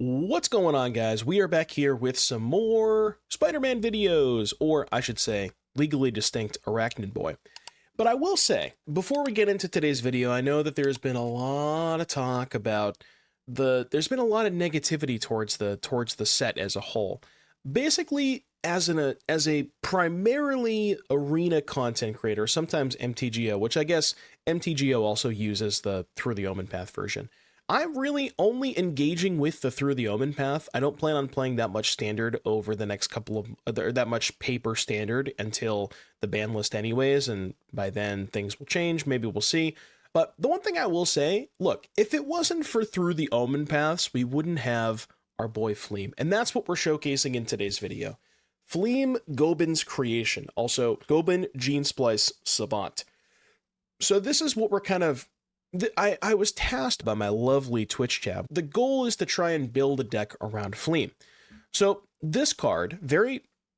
What's going on, guys? We are back here with some more Spider-Man videos, or I should say, legally distinct Arachnid Boy. But I will say, before we get into today's video, I know that there's been a lot of talk about there's been a lot of negativity towards the set as a whole. Basically, as a primarily arena content creator, sometimes MTGO, which I guess MTGO also uses the Through the Omen Path version. I'm really only engaging with the Through the Omen Path. I don't plan on playing that much standard over the next couple of, or that much paper standard until the ban list anyways, and by then things will change, maybe we'll see. But the one thing I will say, look, if it wasn't for Through the Omen Paths, we wouldn't have our boy FLEEM, and that's what we're showcasing in today's video. FLEEM Goben's creation, also Goben, Gene-Splice, Savant. So this is what we're kind of I was tasked by my lovely Twitch chat. The goal is to try and build a deck around FLEEM. So this card,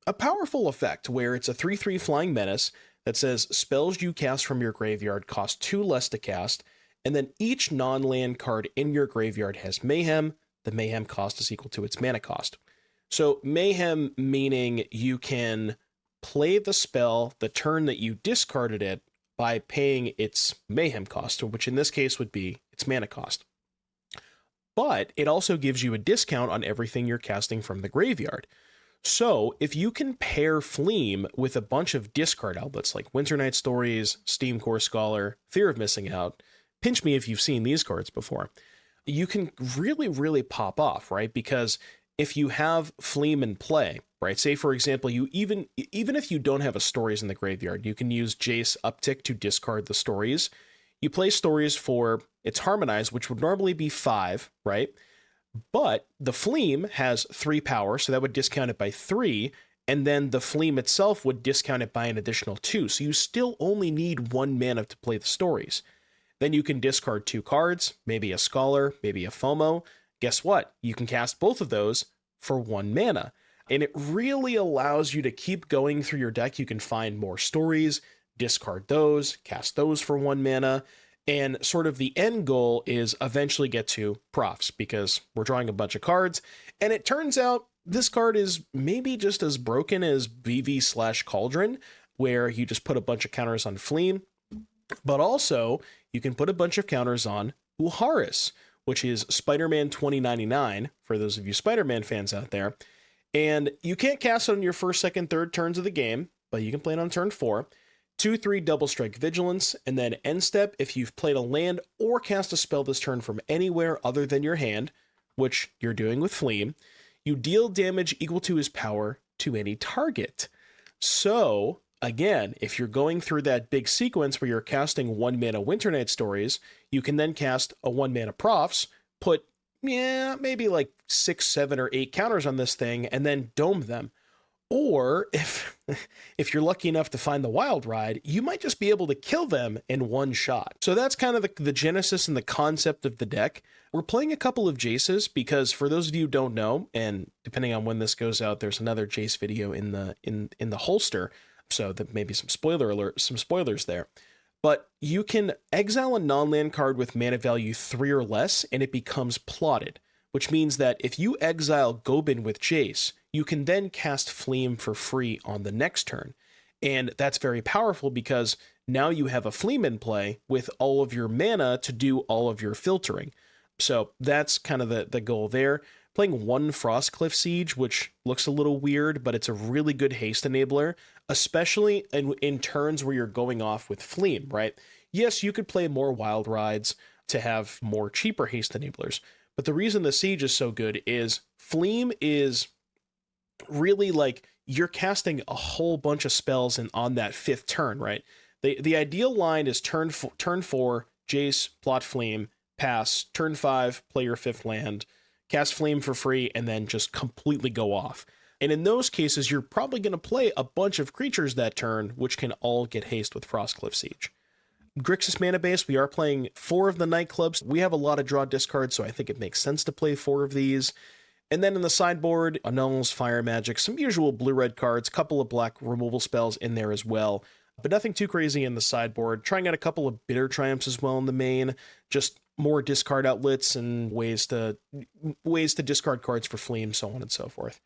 a powerful effect where it's a 3/3 flying menace that says spells you cast from your graveyard cost 2 less to cast, and then each non-land card in your graveyard has Mayhem. The Mayhem cost is equal to its mana cost. So Mayhem meaning you can play the spell the turn that you discarded it by paying its Mayhem cost, which in this case would be its mana cost. But it also gives you a discount on everything you're casting from the graveyard. So if you can pair FLEEM with a bunch of discard outlets like Winternight Stories, Steamcore Scholar, Fear of Missing Out, pinch me if you've seen these cards before, you can really, really pop off, right? Because if you have FLEEM in play, right? Say, for example, you even if you don't have a Stories in the graveyard, you can use Jace Uptick to discard the Stories. You play Stories for its Harmonize, which would normally be 5, right? But the FLEEM has 3 power, so that would discount it by 3, and then the FLEEM itself would discount it by an additional 2, so you still only need 1 mana to play the Stories. Then you can discard 2 cards, maybe a Scholar, maybe a FOMO. Guess what? You can cast both of those for 1 mana. And it really allows you to keep going through your deck. You can find more Stories, discard those, cast those for 1 mana. And sort of the end goal is eventually get to Profts, because we're drawing a bunch of cards. And it turns out this card is maybe just as broken as VV/Cauldron, where you just put a bunch of counters on FLEEM. But also, you can put a bunch of counters on Uharis, which is Spider-Man 2099, for those of you Spider-Man fans out there. And you can't cast it on your first, second, third turns of the game, but you can play it on turn 4. 2/3 Double Strike Vigilance, and then end step if you've played a land or cast a spell this turn from anywhere other than your hand, which you're doing with FLEEM, you deal damage equal to his power to any target. So, again, if you're going through that big sequence where you're casting 1 mana Winternight Stories, you can then cast a 1 mana Profts, put maybe like 6, 7, or 8 counters on this thing, and then dome them. Or if you're lucky enough to find the Wild Ride, you might just be able to kill them in 1 shot. So that's kind of the genesis and the concept of the deck. We're playing a couple of Jaces because, for those of you who don't know, and depending on when this goes out, there's another Jace video in the holster, so that maybe some spoilers there. But you can exile a non-land card with mana value 3 or less, and it becomes plotted, which means that if you exile Goben with Jace, you can then cast FLEEM for free on the next turn. And that's very powerful because now you have a FLEEM in play with all of your mana to do all of your filtering. So that's kind of the goal there. Playing 1 Frostcliff Siege, which looks a little weird, but it's a really good haste enabler, especially in turns where you're going off with FLEEM, right? Yes, you could play more Wild Rides to have more cheaper haste enablers, but the reason the Siege is so good is FLEEM is really like you're casting a whole bunch of spells on that 5th turn, right? The ideal line is turn 4, Jace, plot FLEEM, pass, turn 5, play your 5th land, cast FLEEM for free, and then just completely go off. And in those cases, you're probably going to play a bunch of creatures that turn, which can all get haste with Frostcliff Siege. Grixis mana base, we are playing 4 of the Nightclubs. We have a lot of draw discards, so I think it makes sense to play 4 of these. And then in the sideboard, Annuls, Fire Magic, some usual blue-red cards, couple of black removal spells in there as well. But nothing too crazy in the sideboard. Trying out a couple of Bitter Triumphs as well in the main. Just more discard outlets and ways to discard cards for FLEEMS, so on and so forth.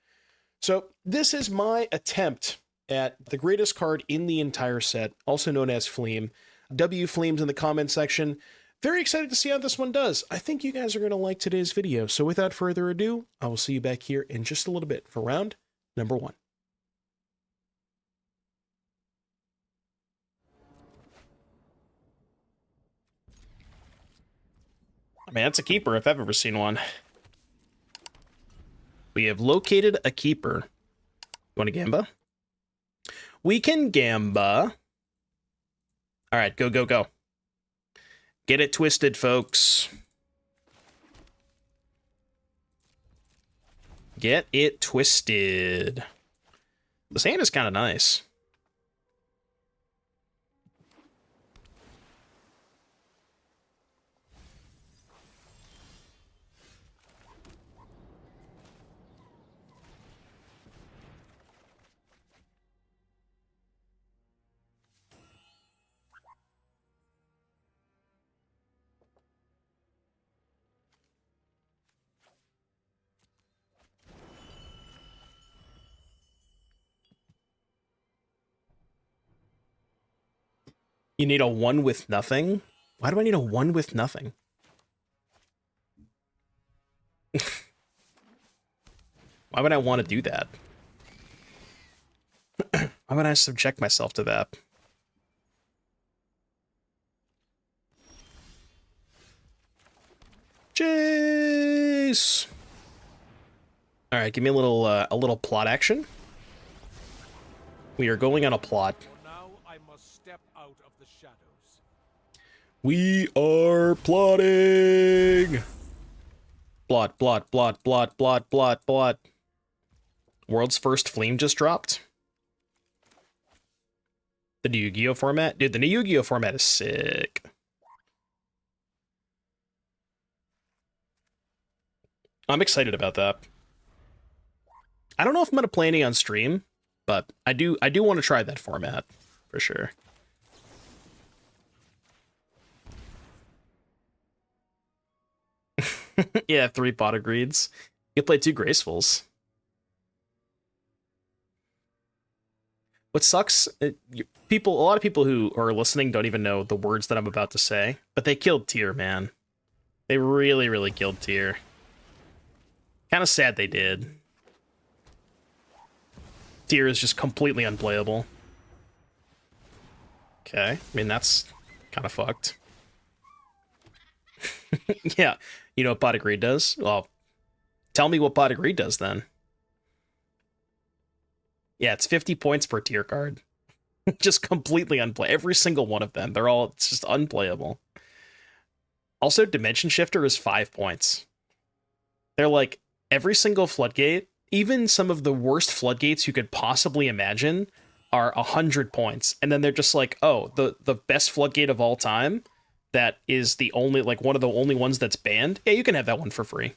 So this is my attempt at the greatest card in the entire set, also known as FLEEM. FLEEMS in the comment section. Very excited to see how this one does. I think you guys are going to like today's video. So without further ado, I will see you back here in just a little bit for round number 1. I mean, that's a keeper if I've ever seen one. We have located a keeper. You want to Gamba? We can Gamba. All right, go, go, go. Get it twisted, folks. Get it twisted. This hand is kind of nice. You need a 1 with nothing? Why do I need a 1 with nothing? Why would I want to do that? Why would I subject myself to that? Jace! Alright, give me a little plot action. We are going on a plot. We are plotting! Plot, plot, plot, plot, plot, plot, plot. World's first FLEEM just dropped. The new Yu-Gi-Oh format? Dude, the new Yu-Gi-Oh format is sick. I'm excited about that. I don't know if I'm going to play any on stream, but I do want to try that format, for sure. Yeah, 3 potted greeds. You can play 2 gracefuls. What sucks, a lot of people who are listening don't even know the words that I'm about to say, but they killed Tier, man. They really, really killed Tier. Kind of sad they did. Tier is just completely unplayable. Okay, I mean, that's kind of fucked. Yeah, you know what potted greed does? Well, tell me what potted greed does then. Yeah, it's 50 points per tier card. Just completely unplayable. Every single one of them. It's just unplayable. Also, Dimension Shifter is 5 points. They're like, every single floodgate, even some of the worst floodgates you could possibly imagine, are 100 points. And then they're just like, oh, the best floodgate of all time, that is the only, like, one of the only ones that's banned. Yeah, you can have that one for free.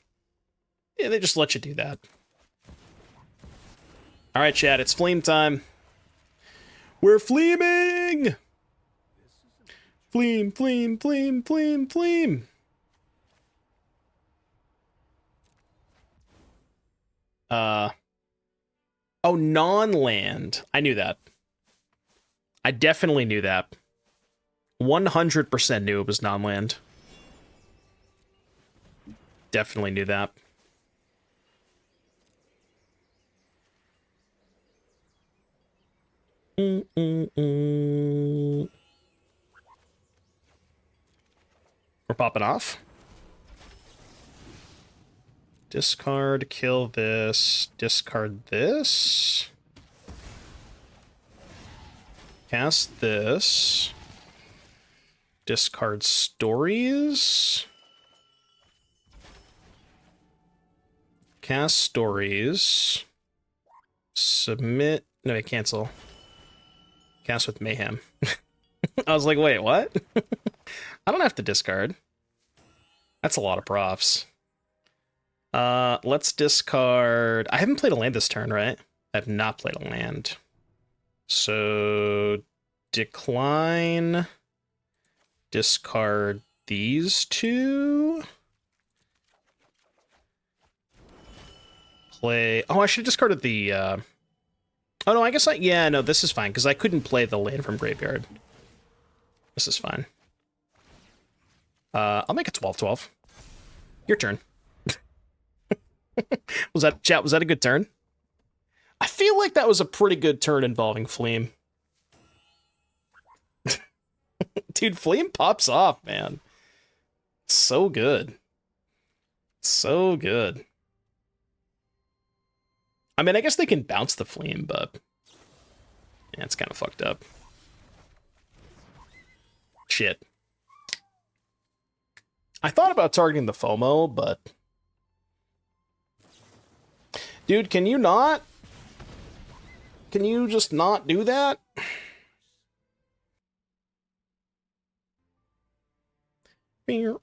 Yeah, they just let you do that. All right, chat, it's FLEEM time. We're FLEEMing! FLEEM, FLEEM, FLEEM, FLEEM, FLEEM. Oh, non-land. I knew that. I definitely knew that. 100% knew it was non-land. Definitely knew that. We're popping off. Discard, kill this, discard this. Cast this. Discard stories. Cast stories. Submit. No, wait, cancel. Cast with mayhem. I was like, wait, what? I don't have to discard. That's a lot of profs. Let's discard. I haven't played a land this turn, right? I have not played a land. So decline. Discard these two. Play... Oh, I should have discarded the... Oh, no, I guess I... Yeah, no, this is fine, because I couldn't play the land from graveyard. This is fine. I'll make it 12-12. Your turn. Was that, chat, was that a good turn? I feel like that was a pretty good turn involving Fleem. Dude, Fleem pops off, man. So good. So good. I mean, I guess they can bounce the Fleem, but... Yeah, it's kind of fucked up. Shit. I thought about targeting the FOMO, but... Dude, can you not? Can you just not do that? You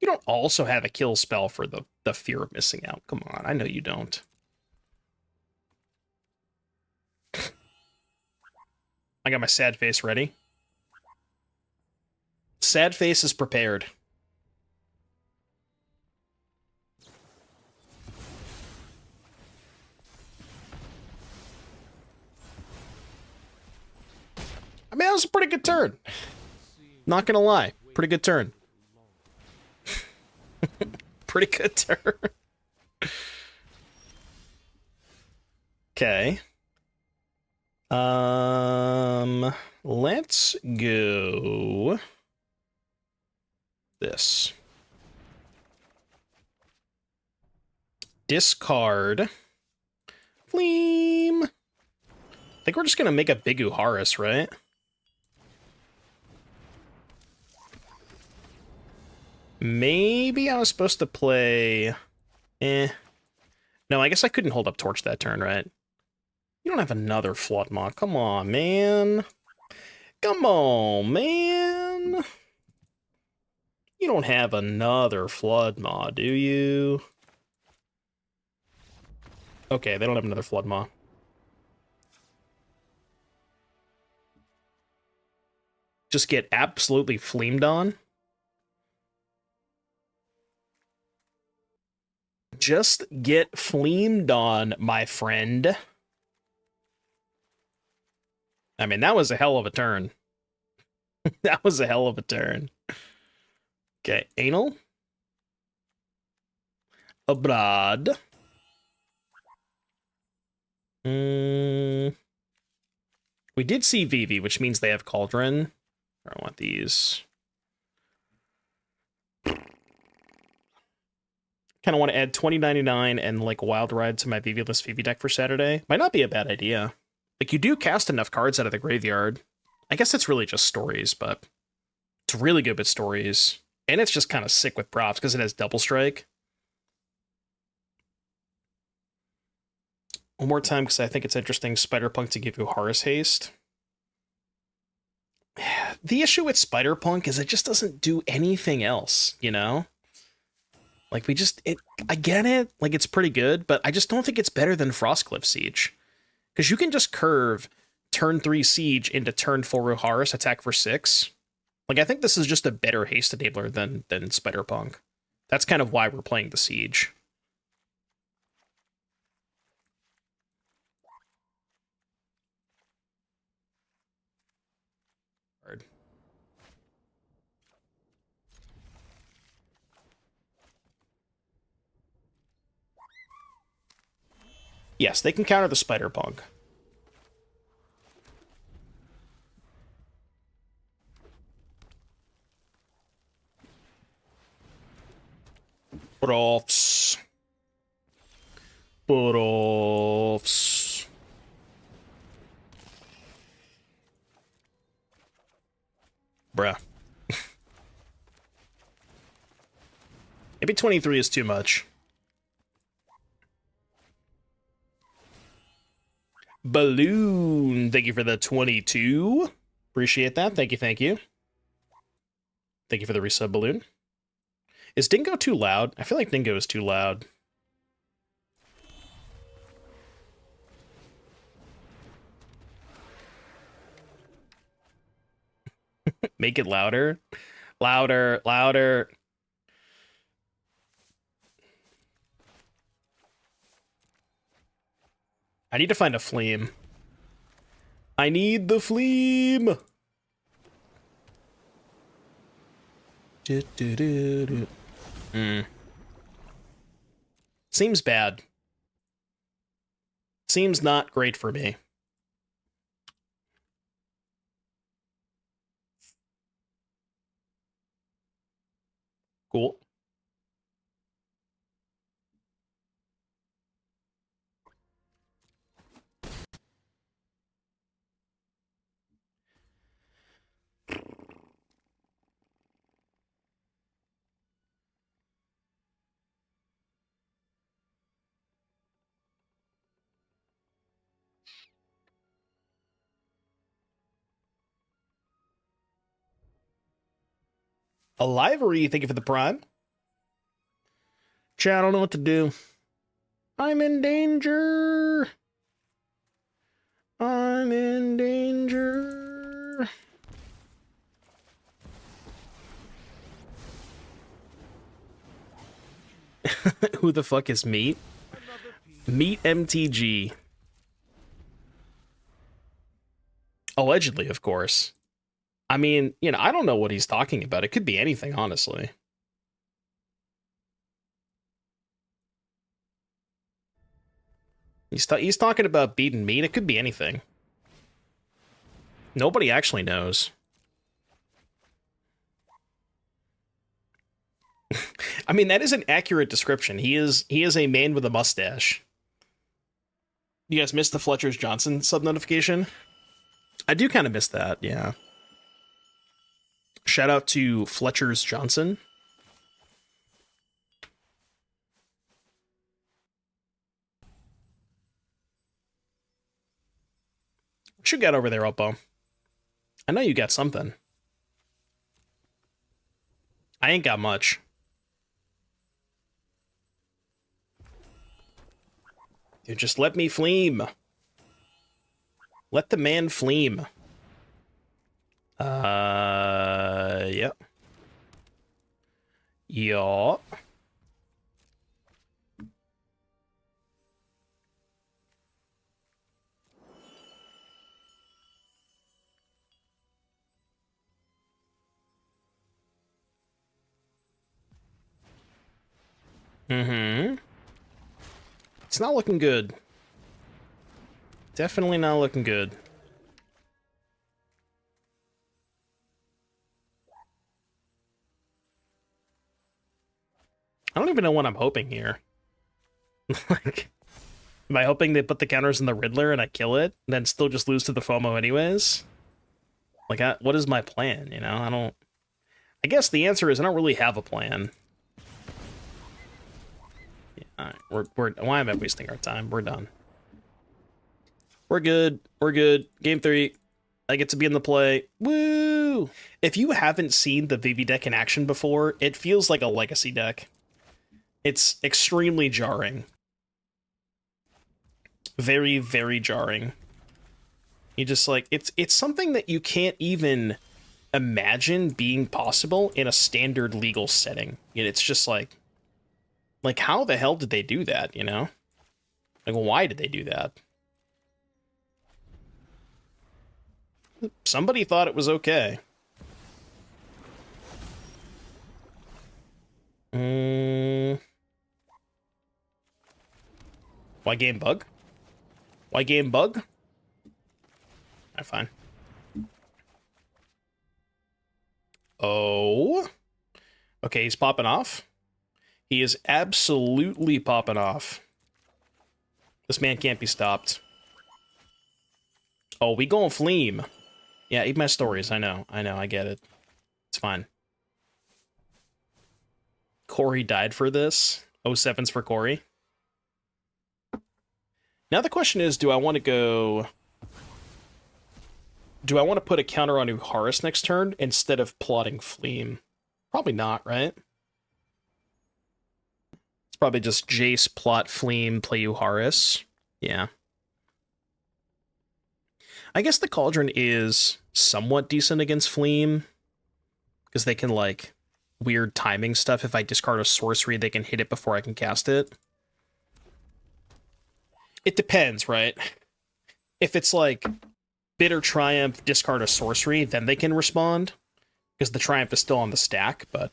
don't also have a kill spell for the fear of missing out. Come on, I know you don't. I got my sad face ready. Sad face is prepared. I mean, that was a pretty good turn. Not gonna lie. Pretty good turn. Pretty good turn. Okay. Let's go this. Discard. Fleem. I think we're just gonna make a big Uharis, right? Maybe I was supposed to play... No, I guess I couldn't hold up Torch that turn, right? You don't have another Floodmaw. Come on, man. Come on, man. You don't have another Floodmaw, do you? Okay, they don't have another Floodmaw. Just get absolutely fleamed on. Just get fleamed on, my friend. I mean, that was a hell of a turn. That was a hell of a turn. Okay, Annul. Abrade. We did see Vivi, which means they have Cauldron. I want these. Kind of want to add 2099 and like Wild Ride to my Vivi-less Vivi deck for Saturday. Might not be a bad idea. Like, you do cast enough cards out of the graveyard. I guess it's really just stories, but it's really good with stories. And it's just kind of sick with props because it has double strike. One more time because I think it's interesting. Spider-Punk to give you Uharis haste. The issue with Spider-Punk is it just doesn't do anything else, you know? Like, I get it, like, it's pretty good, but I just don't think it's better than Frostcliff Siege. Because you can just curve turn 3 Siege into turn 4 Uharis, attack for 6. Like, I think this is just a better haste enabler than Spider-Punk. That's kind of why we're playing the Siege. Yes, they can counter the Spider-Punk. Profts. Profts. Bruh. Maybe 23 is too much. Balloon, thank you for the 22. Appreciate that. Thank you, thank you. Thank you for the resub, Balloon. Is Dingo too loud? I feel like Dingo is too loud. Make it louder. Louder, louder. I need to find a Fleem. I need the Fleem. Seems bad. Seems not great for me. Cool. A livery, thank you for the prime. Chat, I don't know what to do. I'm in danger. I'm in danger. Who the fuck is Meat? Meat MTG. Allegedly, of course. I mean, you know, I don't know what he's talking about. It could be anything, honestly. He's talking about beating meat. It could be anything. Nobody actually knows. I mean, that is an accurate description. He is a man with a mustache. You guys missed the Fletcher's Johnson sub notification? I do kind of miss that, yeah. Shout out to Fletcher's Johnson. What you got over there, Oppo? I know you got something. I ain't got much. Dude, just let me fleem. Let the man fleem. Yep. Yeah. Mm-hmm. It's not looking good. Definitely not looking good. I don't even know what I'm hoping here. Like, am I hoping they put the counters in the Riddler and I kill it, and then still just lose to the FOMO anyways? Like, what is my plan, you know? I guess the answer is I don't really have a plan. Yeah, why am I wasting our time? We're done. We're good. We're good. Game 3. I get to be in the play. Woo! If you haven't seen the VV deck in action before, it feels like a legacy deck. It's extremely jarring. Very, very jarring. You just like, it's something that you can't even imagine being possible in a standard legal setting. It's just like how the hell did they do that, you know? Like, why did they do that? Somebody thought it was okay. Why game bug? Why game bug? Alright, fine. Oh. Okay, he's popping off. He is absolutely popping off. This man can't be stopped. Oh, we going fleem. Yeah, eat my stories. I know, I get it. It's fine. Corey died for this. 07's for Corey. Now the question is, do I want to put a counter on Uharis next turn instead of plotting Fleem? Probably not, right? It's probably just Jace, plot Fleem, play Uharis. Yeah. I guess the Cauldron is somewhat decent against Fleem. because they can, like, weird timing stuff. If I discard a sorcery, they can hit it before I can cast it. It depends, right? If it's like Bitter Triumph, discard a sorcery, then they can respond, because the Triumph is still on the stack, but...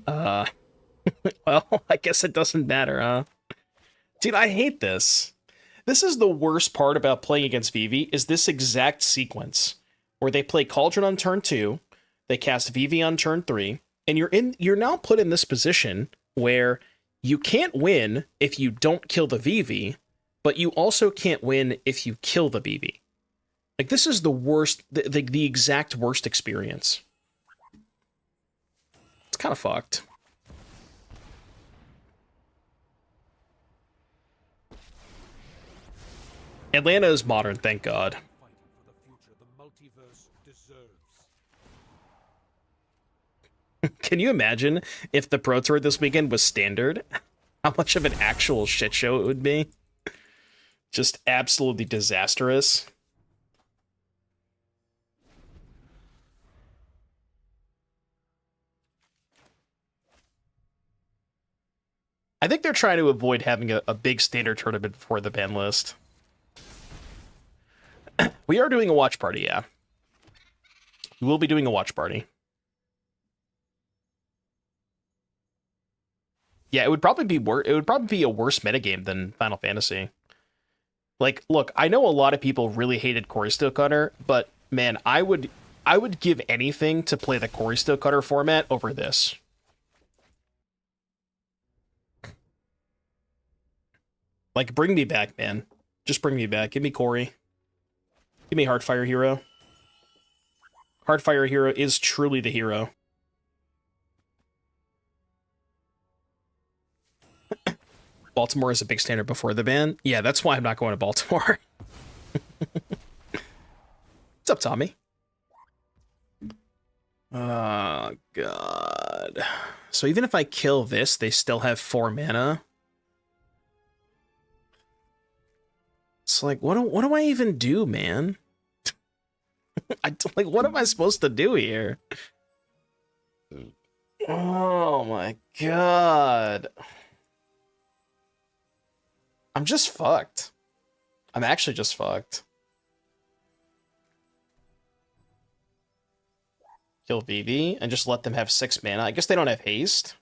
well, I guess it doesn't matter, huh? Dude, I hate this. This is the worst part about playing against Vivi, is this exact sequence, where they play Cauldron on turn 2, they cast Vivi on turn 3, and you're now put in this position where you can't win if you don't kill the Vivi, but you also can't win if you kill the Vivi. Like, this is the worst, the exact worst experience. It's kind of fucked. Atlanta is modern, thank God. Can you imagine if the Pro Tour this weekend was standard? How much of an actual shit show it would be? Just absolutely disastrous. I think they're trying to avoid having a big standard tournament before the ban list. We are doing a watch party, yeah. We will be doing a watch party. Yeah, it would probably be a worse metagame than Final Fantasy. Like, look, I know a lot of people really hated Choristo Cutter, but man, I would give anything to play the Choristo Cutter format over this. Like, bring me back, man. Just bring me back. Give me Corey. Give me Heartfire Hero. Heartfire Hero is truly the hero. Baltimore is a big standard before the ban. Yeah, that's why I'm not going to Baltimore. What's up, Tommy? Oh, God. So even if I kill this, they still have 4 mana. It's like, what do I even do, man? Like, what am I supposed to do here? Oh my God. I'm just fucked. I'm actually just fucked. Kill Vivi and just let them have 6 mana. I guess they don't have haste.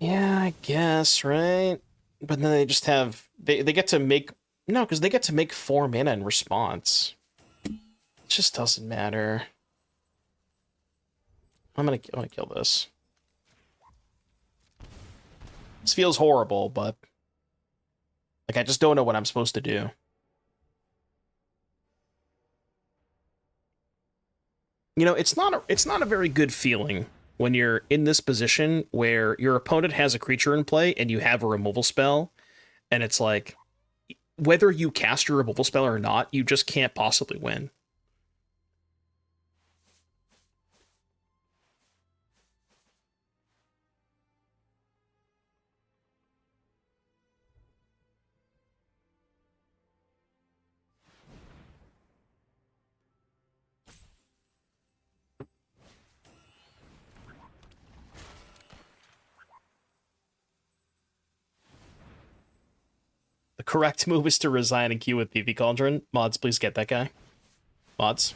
Yeah, I guess, right? But then they just have... They get to make... No, because they get to make 4 mana in response. It just doesn't matter. I'm gonna kill this. This feels horrible, but... Like, I just don't know what I'm supposed to do. You know, it's not a very good feeling when you're in this position where your opponent has a creature in play and you have a removal spell, and it's like, whether you cast your removal spell or not, you just can't possibly win. The correct move is to resign and queue with PV Cauldron. Mods, please get that guy. Mods.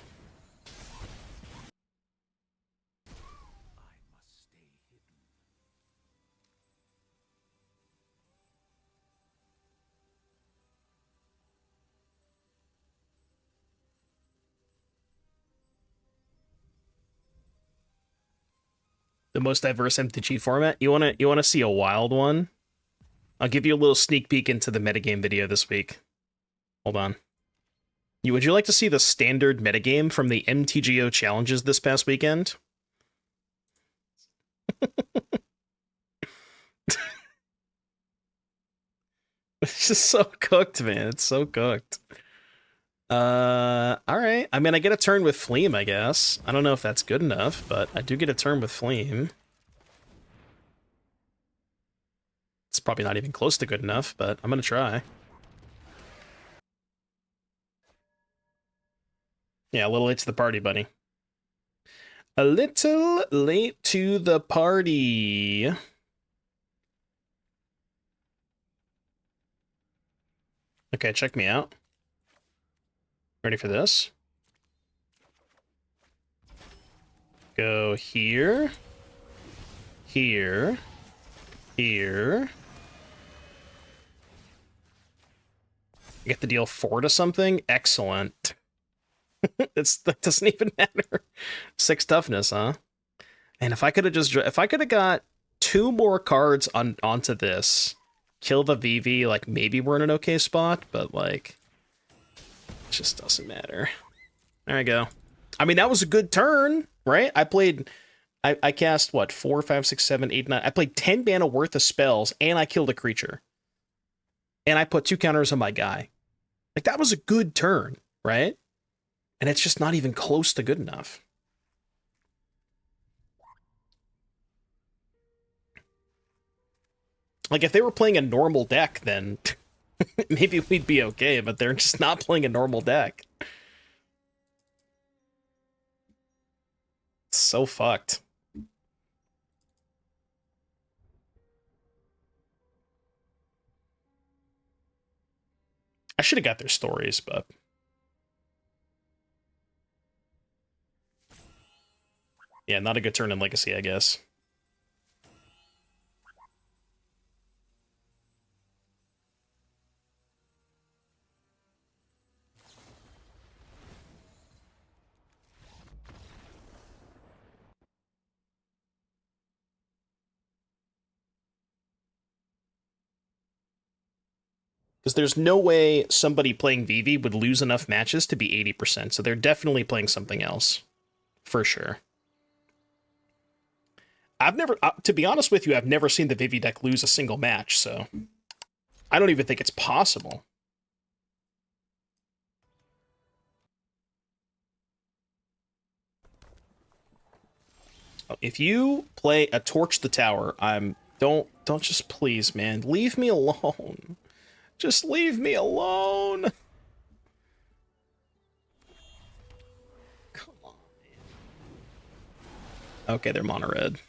The most diverse MTG format. You wanna see a wild one? I'll give you a little sneak peek into the metagame video this week. Hold on. Would you like to see the standard metagame from the MTGO challenges this past weekend? It's just so cooked, man. It's so cooked. Alright. I mean, I get a turn with Fleem, I guess. I don't know if that's good enough, but I do get a turn with Fleem. probably not even close to good enough, but I'm gonna try. Yeah, a little late to the party, buddy. A little late to the party. Okay, check me out. Ready for this? Go here. Here. Here. Get the deal 4 to something? Excellent. That doesn't even matter. 6 toughness, huh? And if I could have got 2 more cards onto this, kill the VV, like maybe we're in an okay spot, but like it just doesn't matter. There we go. I mean, that was a good turn, right? I cast what, 4, 5, 6, 7, 8, 9. I played 10 mana worth of spells and I killed a creature. And I put 2 counters on my guy. Like, that was a good turn, right? And it's just not even close to good enough. Like, if they were playing a normal deck, then maybe we'd be okay, but they're just not playing a normal deck. It's so fucked. I should have got their stories, but... yeah, not a good turn in Legacy, I guess. Because there's no way somebody playing VV would lose enough matches to be 80%, so they're definitely playing something else. For sure. I've never, to be honest with you, I've never seen the Vivi deck lose a single match, so I don't even think it's possible. If you play a Torch the Tower, don't just please, man, leave me alone. Just leave me alone. Come on, man. Okay, they're mono red.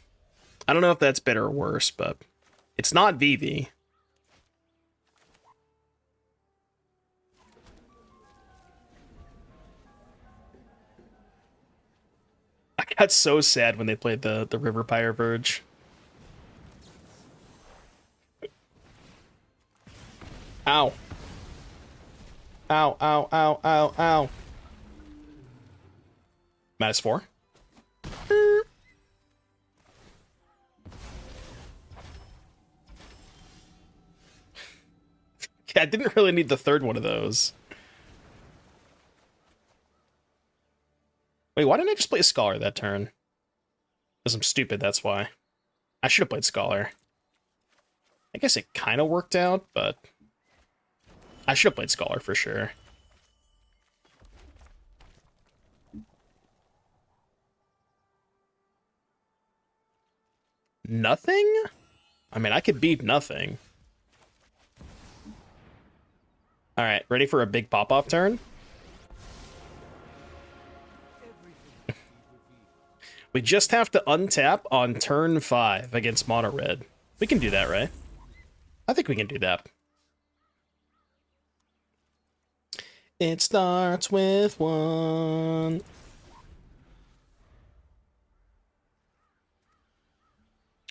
I don't know if that's better or worse, but it's not Vivi. I got so sad when they played the Riverpyre Verge. Ow. Ow, ow, ow, ow, ow. -4. Yeah, I didn't really need the third one of those. Wait, why didn't I just play a Scholar that turn? Because I'm stupid, that's why. I should have played Scholar. I guess it kind of worked out, but... I should have played Scholar for sure. Nothing? I mean, I could beat nothing. Alright, ready for a big pop-off turn? We just have to untap on turn 5 against mono red. We can do that, right? I think we can do that. It starts with 1.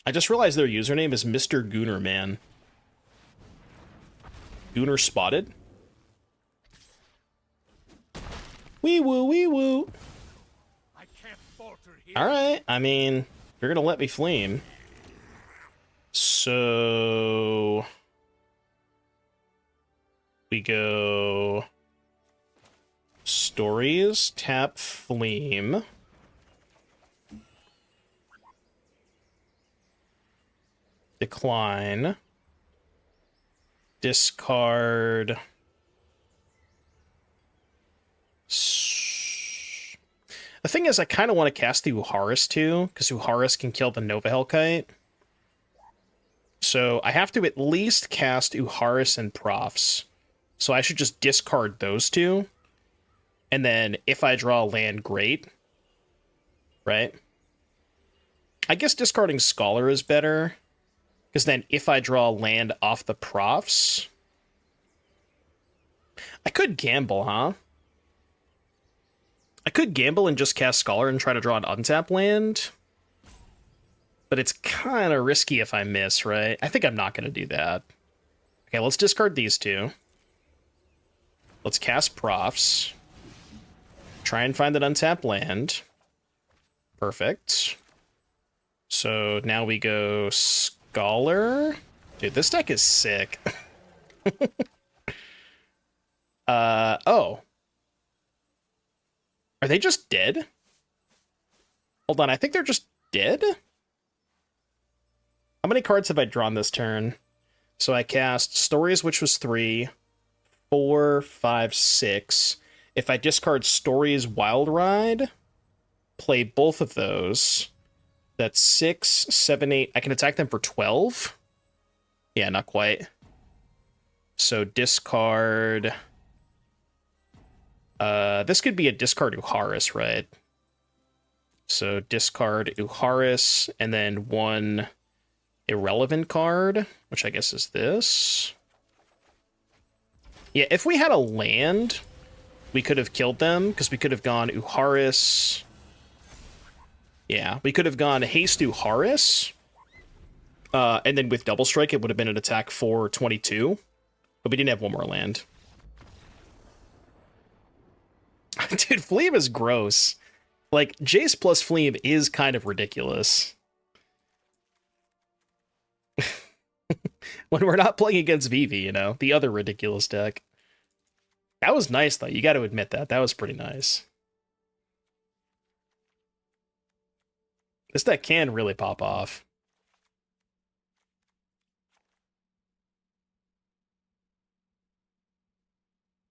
I just realized their username is Mr. Gooner Man. Gooner spotted. Wee woo, wee woo. I can't falter here. All right, I mean, you're gonna let me fleem. So we go stories, tap fleem. Decline. Discard. The thing is, I kind of want to cast the Uharis too, because Uharis can kill the Nova Hellkite. So I have to at least cast Uharis and Profts. So I should just discard those two. And then if I draw a land, great. Right? I guess discarding Scholar is better. Because then if I draw land off the Profts... I could gamble, huh? I could gamble and just cast Scholar and try to draw an untap land. But it's kind of risky if I miss, right? I think I'm not going to do that. Okay, let's discard these two. Let's cast Profts. Try and find an untapped land. Perfect. So now we go Scholar. Dude, this deck is sick. Oh. Are they just dead? Hold on, I think they're just dead? How many cards have I drawn this turn? So I cast Stories, which was 3, 4, 5, 6. If I discard Stories Wild Ride, play both of those. That's 6, 7, 8. I can attack them for 12? Yeah, not quite. So discard... this could be a discard Uharis, right? So discard Uharis, and then one irrelevant card, which I guess is this. Yeah, if we had a land, we could have killed them, because we could have gone Uharis. Yeah, we could have gone Haste Uharis, and then with Double Strike, it would have been an attack for 22, but we didn't have one more land. Dude, Fleem is gross. Like, Jace plus Fleem is kind of ridiculous. When we're not playing against Vivi, you know? The other ridiculous deck. That was nice, though. You got to admit that. That was pretty nice. This deck can really pop off.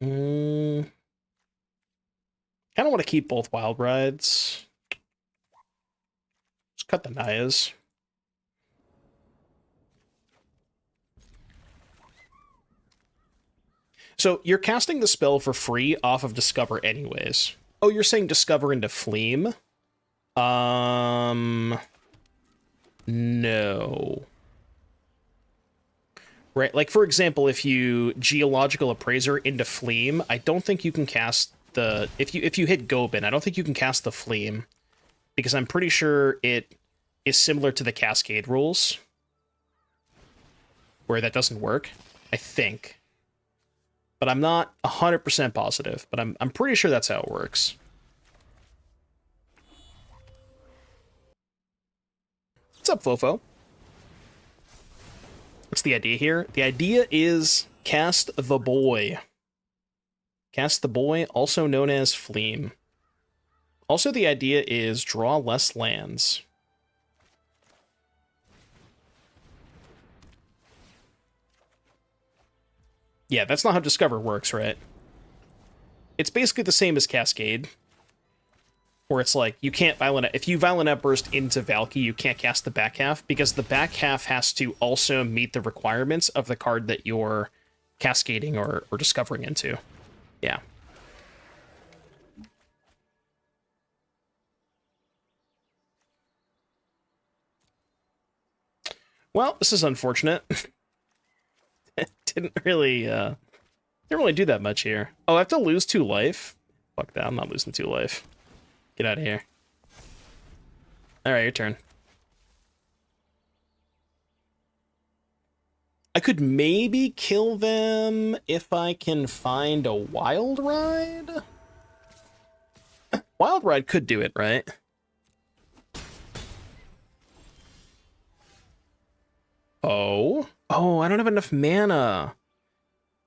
Kind of want to keep both Wild Rides. Just cut the Nayas. So you're casting the spell for free off of Discover anyways. Oh, you're saying Discover into Fleem? No. Right, like for example, if you Geological Appraiser into Fleem, I don't think you can cast the... If you hit Goben, I don't think you can cast the Fleem. Because I'm pretty sure it is similar to the Cascade rules. Where that doesn't work. I think. But I'm not 100% positive. But I'm pretty sure that's how it works. What's up, Fofo? What's the idea here? The idea is cast the boy. Cast the boy, also known as Fleem. Also, the idea is draw less lands. Yeah, that's not how Discover works, right? It's basically the same as Cascade. Where it's like, you can't Violent... If you Violent Outburst into Valky, you can't cast the back half, because the back half has to also meet the requirements of the card that you're cascading or discovering into. Yeah. Well, this is unfortunate. Didn't really do that much here. Oh, I have to lose 2 life? Fuck that, I'm not losing 2 life. Get out of here. Alright, your turn. I could maybe kill them if I can find a Wild Ride? Wild Ride could do it, right? Oh? Oh, I don't have enough mana.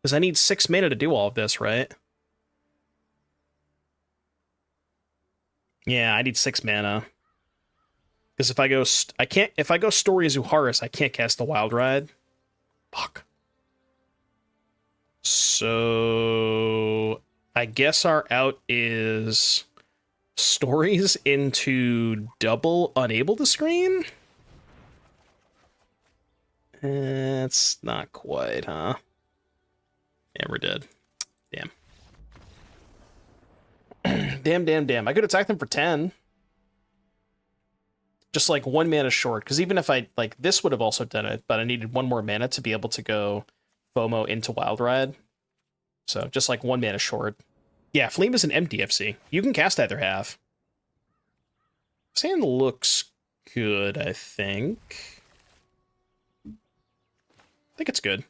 Because I need 6 mana to do all of this, right? Yeah, I need 6 mana. Because if I go... if I go Stories Uharis, I can't cast the Wild Ride. Fuck. So... I guess our out is... Stories into double Unable to Screen? It's not quite, huh? Yeah, we're dead. Damn. Damn. I could attack them for 10. Just like 1 mana short, because even if I, like, this would have also done it, but I needed 1 more mana to be able to go FOMO into Wild Ride. So just like 1 mana short. Yeah, Fleem is an empty FC. You can cast either half. Sand looks good, I think. I think it's good.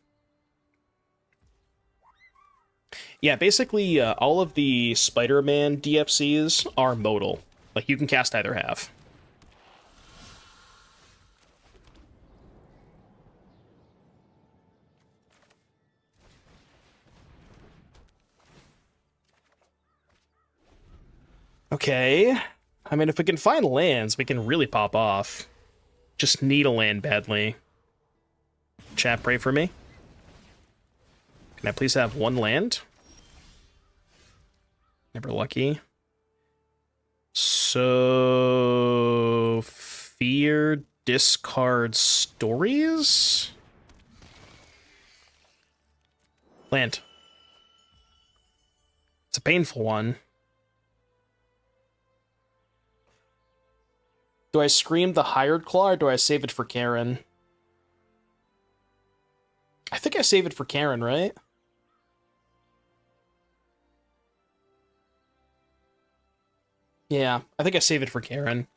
Yeah, basically all of the Spider-Man DFCs are modal. Like, you can cast either half. Okay. I mean, if we can find lands, we can really pop off. Just need a land badly. Chat, pray for me. Can I please have 1 land? Never lucky. So... Fear, discard, stories? Land. It's a painful one. Do I scream the Hired Claw, or do I save it for Karen? I think I save it for Karen, right? Yeah, I think I save it for Karen.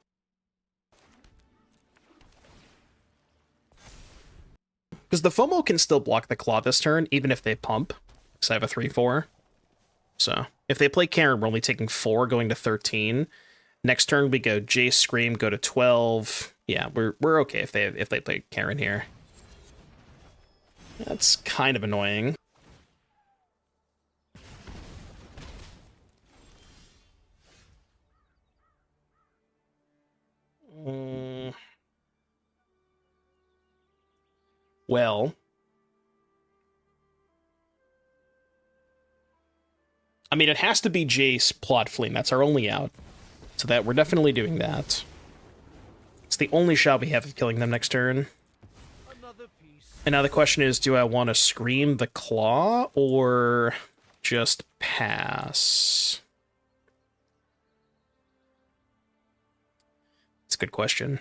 Because the FOMO can still block the Claw this turn, even if they pump. Because I have a 3/4. So, if they play Karen, we're only taking 4, going to 13. Next turn we go Jace Scream, go to 12. Yeah, we're okay if they play Karen here. That's kind of annoying. Well, I mean, it has to be Jace Plot Fleem. That's our only out. So that we're definitely doing that. It's the only shot we have of killing them next turn. And now the question is, do I want to Scream the Claw or just pass? It's a good question.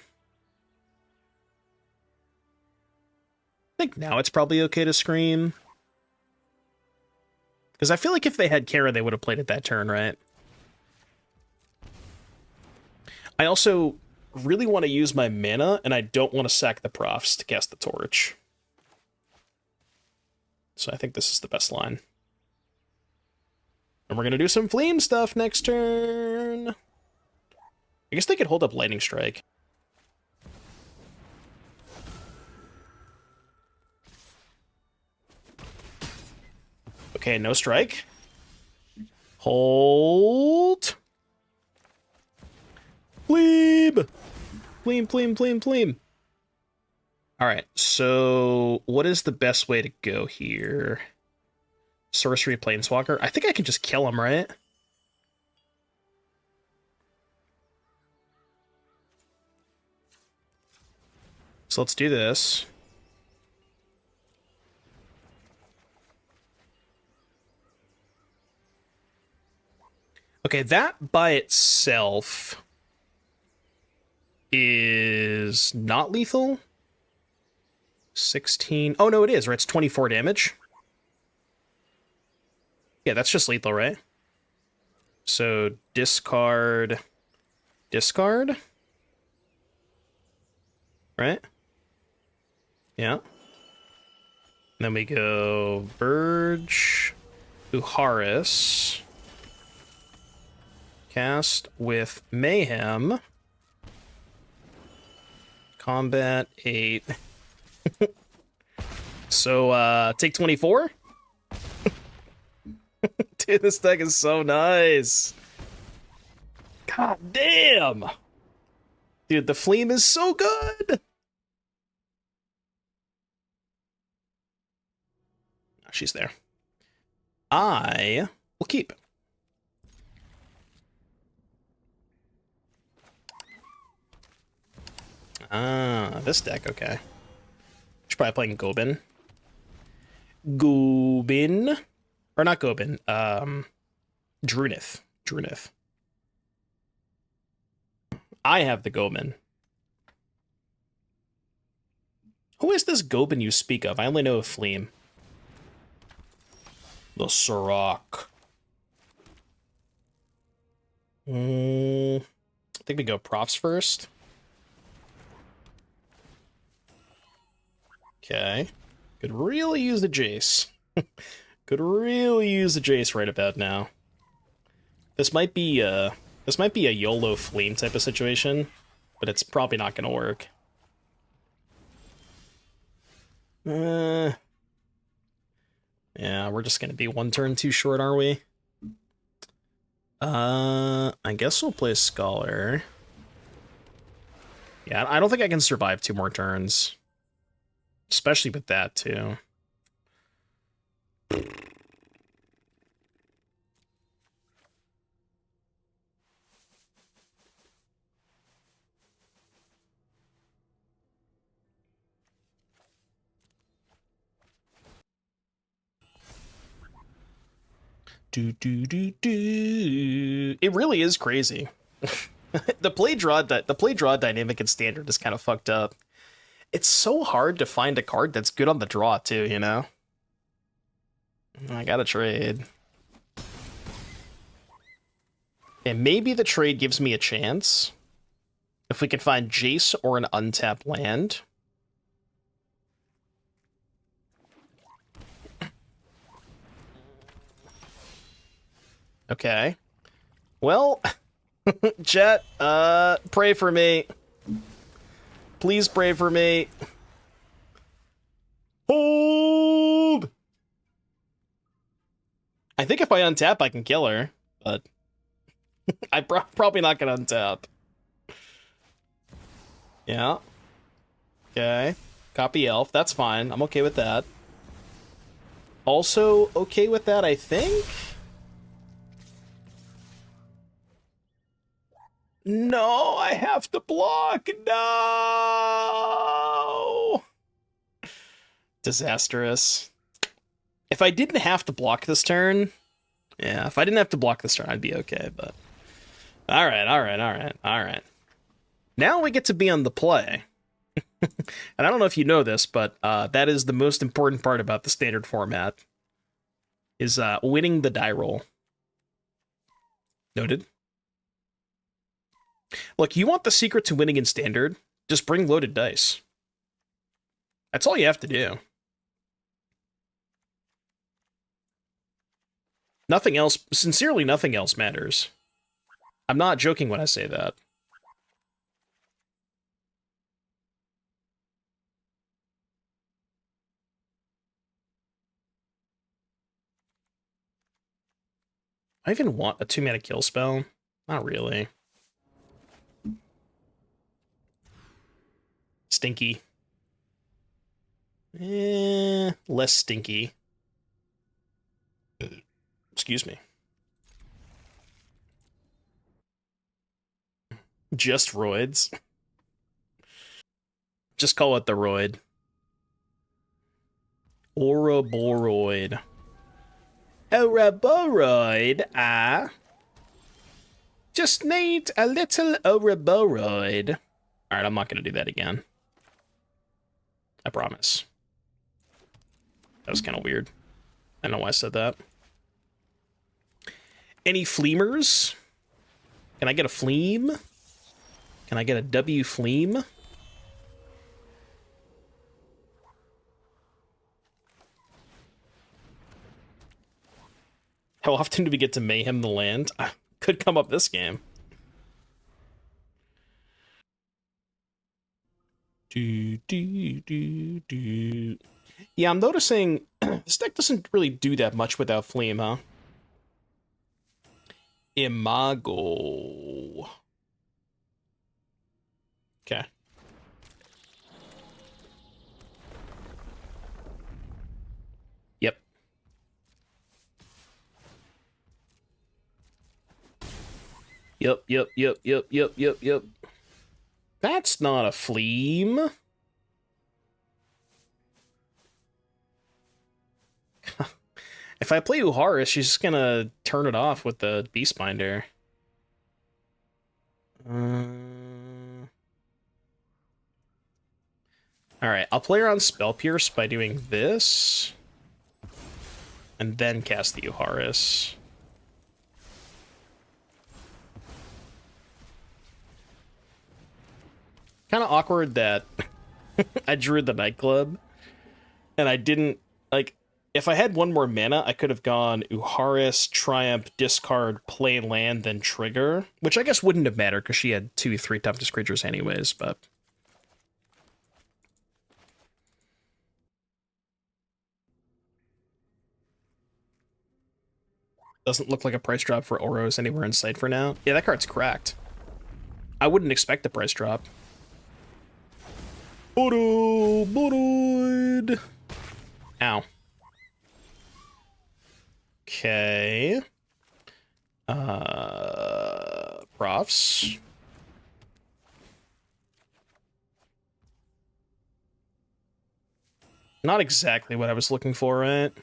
I think now it's probably okay to Scream. Because I feel like if they had Kara, they would have played it that turn, right? I also really want to use my mana, and I don't want to sack the Profts to cast the Torch. So I think this is the best line. And we're going to do some Fleem stuff next turn. I guess they could hold up Lightning Strike. Okay, no strike. Hold. Fleem! Fleem. Alright, so what is the best way to go here? Sorcery Planeswalker? I think I can just kill him, right? So let's do this. Okay, that by itself is not lethal. 16. Oh, no, it is, right? It's 24 damage. Yeah, that's just lethal, right? So discard. Discard? Right? Yeah. Then we go Verge, Uharis. Cast with Mayhem. Combat 8. So, take 24? Dude, this deck is so nice. God damn! Dude, the Fleem is so good! Oh, she's there. I will keep. Ah, this deck, okay. Should probably playing Goben. Goben. Or not Goben. Drunith. Drunith. I have the Goben. Who is this Goben you speak of? I only know a Fleem. The Sirach. I think we go Profts first. Okay. Could really use the Jace. Could really use the Jace right about now. This might be a YOLO Fleem type of situation, but it's probably not going to work. Yeah, we're just going to be one turn too short, are we? I guess we'll play Scholar. Yeah, I don't think I can survive 2 more turns. Especially with that, too. It really is crazy. the play draw dynamic in Standard is kind of fucked up. It's so hard to find a card that's good on the draw too, you know? I gotta trade. And maybe the trade gives me a chance. If we can find Jace or an untapped land. Okay. Well, chat, pray for me. Please pray for me. Hold! I think if I untap, I can kill her, but I'm probably not gonna untap. Yeah. Okay. Copy elf. That's fine. I'm okay with that. Also okay with that, I think? No, I have to block. No! Disastrous. If I didn't have to block this turn... Yeah, if I didn't have to block this turn, I'd be okay, but... Alright. Now we get to be on the play. And I don't know if you know this, but that is the most important part about the Standard format. Is winning the die roll. Noted. Look, you want the secret to winning in Standard? Just bring loaded dice. That's all you have to do. Nothing else, sincerely, nothing else matters. I'm not joking when I say that. I even want a 2-mana kill spell? Not really. Stinky. Less stinky. Excuse me. Just roids. Just call it the roid. Ouroboros. Ouroboros, ah. Just need a little Ouroboros. Alright, I'm not gonna do that again. I promise. That was kind of weird. I don't know why I said that. Any fleemers? Can I get a fleem? Can I get a W fleem? How often do we get to mayhem the land? Could come up this game. Yeah, I'm noticing this deck doesn't really do that much without Fleem, huh? Imago. Okay. Yep. Yep. That's not a Fleem. If I play Uharis, she's just gonna turn it off with the Beastbinder. Alright, I'll play her on Spell Pierce by doing this. And then cast the Uharis. Kind of awkward that I drew the Nightclub. And I didn't, like, if I had one more mana, I could have gone Uharis, Triumph, discard, play land, then trigger. Which I guess wouldn't have mattered, because she had 2/3 toughest creatures anyways, but... Doesn't look like a price drop for Oros anywhere in sight for now. Yeah, that card's cracked. I wouldn't expect a price drop. Boroid. Ow. Okay. Profs. Not exactly what I was looking for, right?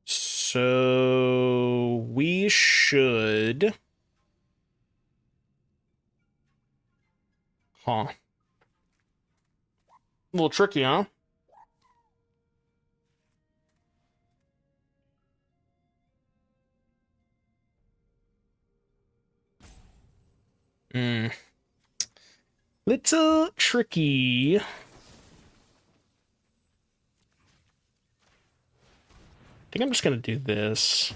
So we should... Huh. A little tricky, huh? Little tricky. I think I'm just gonna do this.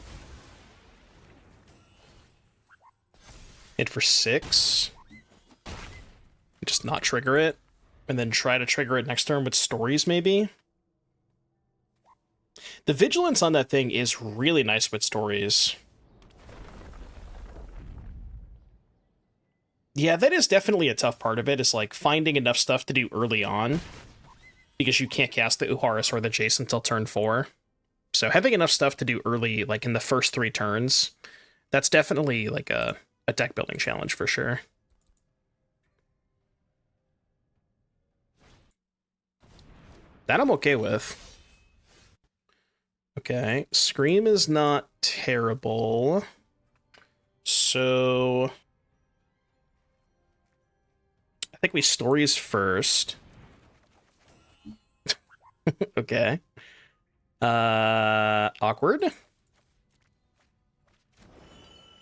Hit for 6. Just not trigger it. And then try to trigger it next turn with stories, maybe? The vigilance on that thing is really nice with stories. Yeah, that is definitely a tough part of it, is like finding enough stuff to do early on. Because you can't cast the Uharis or the Jace until turn 4. So having enough stuff to do early, like in the first 3 turns, that's definitely like a deck building challenge for sure. That I'm okay with. Okay, Scream is not terrible. So... I think we stories first. Okay. Awkward.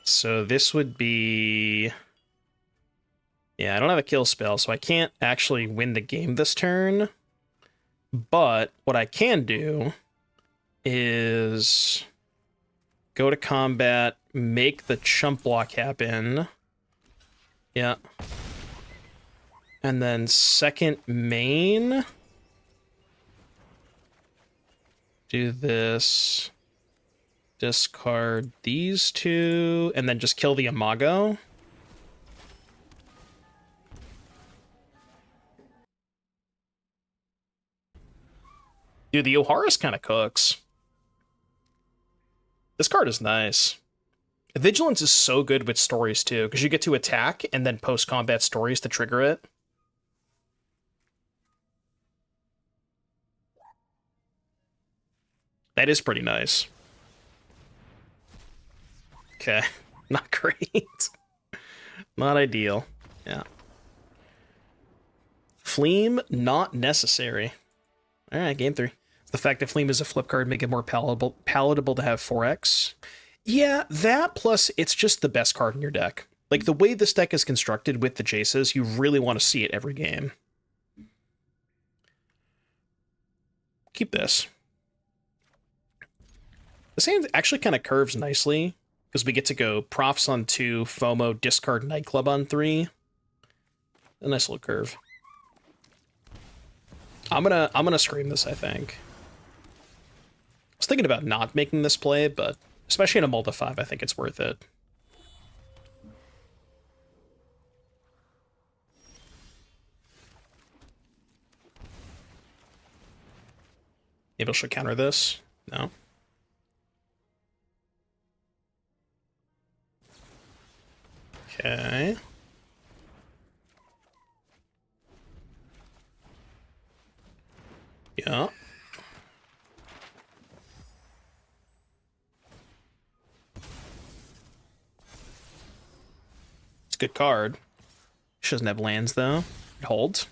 So this would be... Yeah, I don't have a kill spell, so I can't actually win the game this turn. But what I can do is go to combat, make the chump block happen. Yeah. And then second main. Do this. Discard these 2, and then just kill the Imago. Dude, the Uharis kind of cooks. This card is nice. Vigilance is so good with stories, too, because you get to attack and then post-combat stories to trigger it. That is pretty nice. Okay. Not great. Not ideal. Yeah. Fleem, not necessary. Alright, game 3. The fact that Fleem is a flip card make it more palatable to have 4x. Yeah, that plus it's just the best card in your deck. Like, the way this deck is constructed with the Jaces, you really want to see it every game. Keep this. This hand actually kind of curves nicely, because we get to go Profs on 2, FOMO, discard Nightclub on 3. A nice little curve. I'm gonna scream this, I think. I was thinking about not making this play, but especially in a multi 5, I think it's worth it. Maybe I should counter this. No. Okay. Yeah. It's a good card. She doesn't have lands, though. It holds.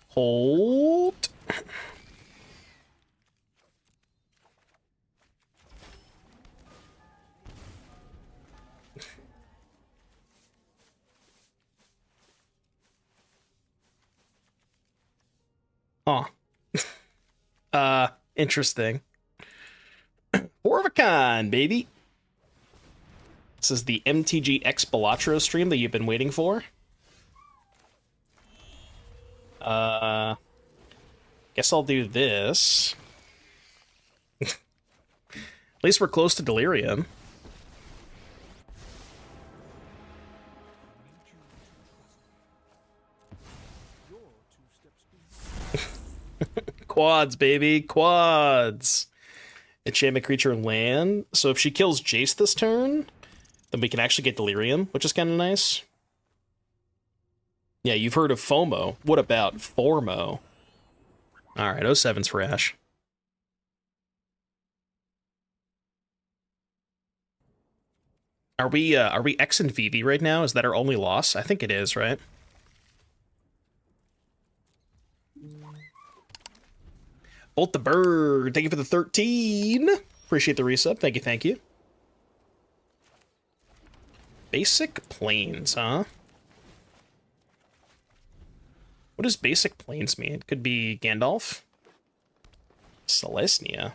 Hold. Huh. Interesting. Four of a kind, baby. This is the MTG X Balatro stream that you've been waiting for. Guess I'll do this. At least we're close to Delirium. Quads, baby, quads. Enchantment creature land. So if she kills Jace this turn, then we can actually get Delirium, which is kind of nice. Yeah, you've heard of FOMO. What about Formo? All right, 07's for Ash. Are we X and VV right now? Is that our only loss? I think it is, right? Bolt the Bird, thank you for the 13. Appreciate the resub. Thank you, thank you. Basic Plains, huh? What does Basic Plains mean? It could be Gandalf. Selesnya.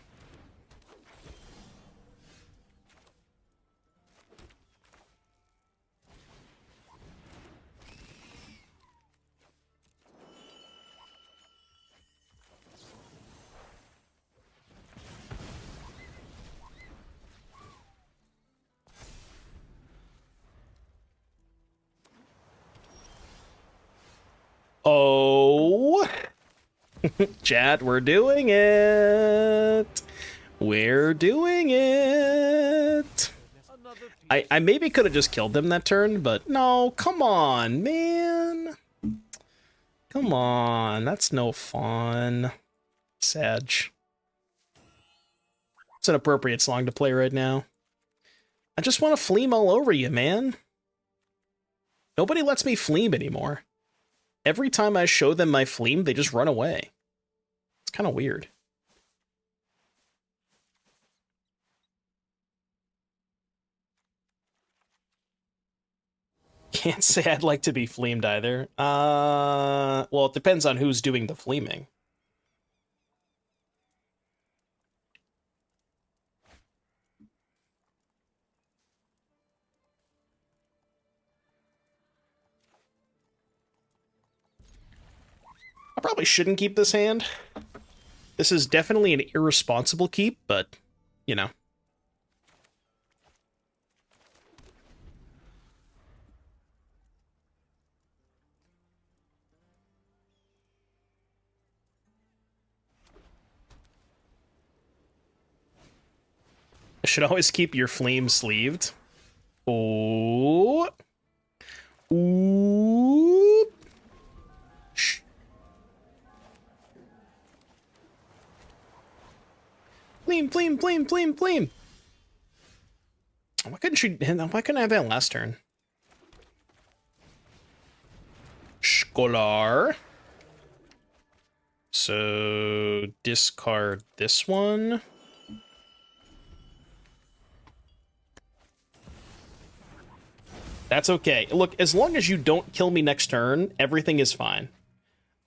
Oh, chat, we're doing it. We're doing it. I maybe could have just killed them that turn, but no, come on, man. Come on, that's no fun. Sag. It's an appropriate song to play right now. I just want to fleam all over you, man. Nobody lets me fleam anymore. Every time I show them my fleam, they just run away. It's kind of weird. Can't say I'd like to be fleamed either. Well, it depends on who's doing the fleaming. I probably shouldn't keep this hand. This is definitely an irresponsible keep, but, you know. I should always keep your flame sleeved. Oh. Ooh. Shh. Fleam, fleam, fleam, fleam, fleam. Why couldn't I have that last turn? Scholar. So discard this one. That's okay. Look, as long as you don't kill me next turn, everything is fine.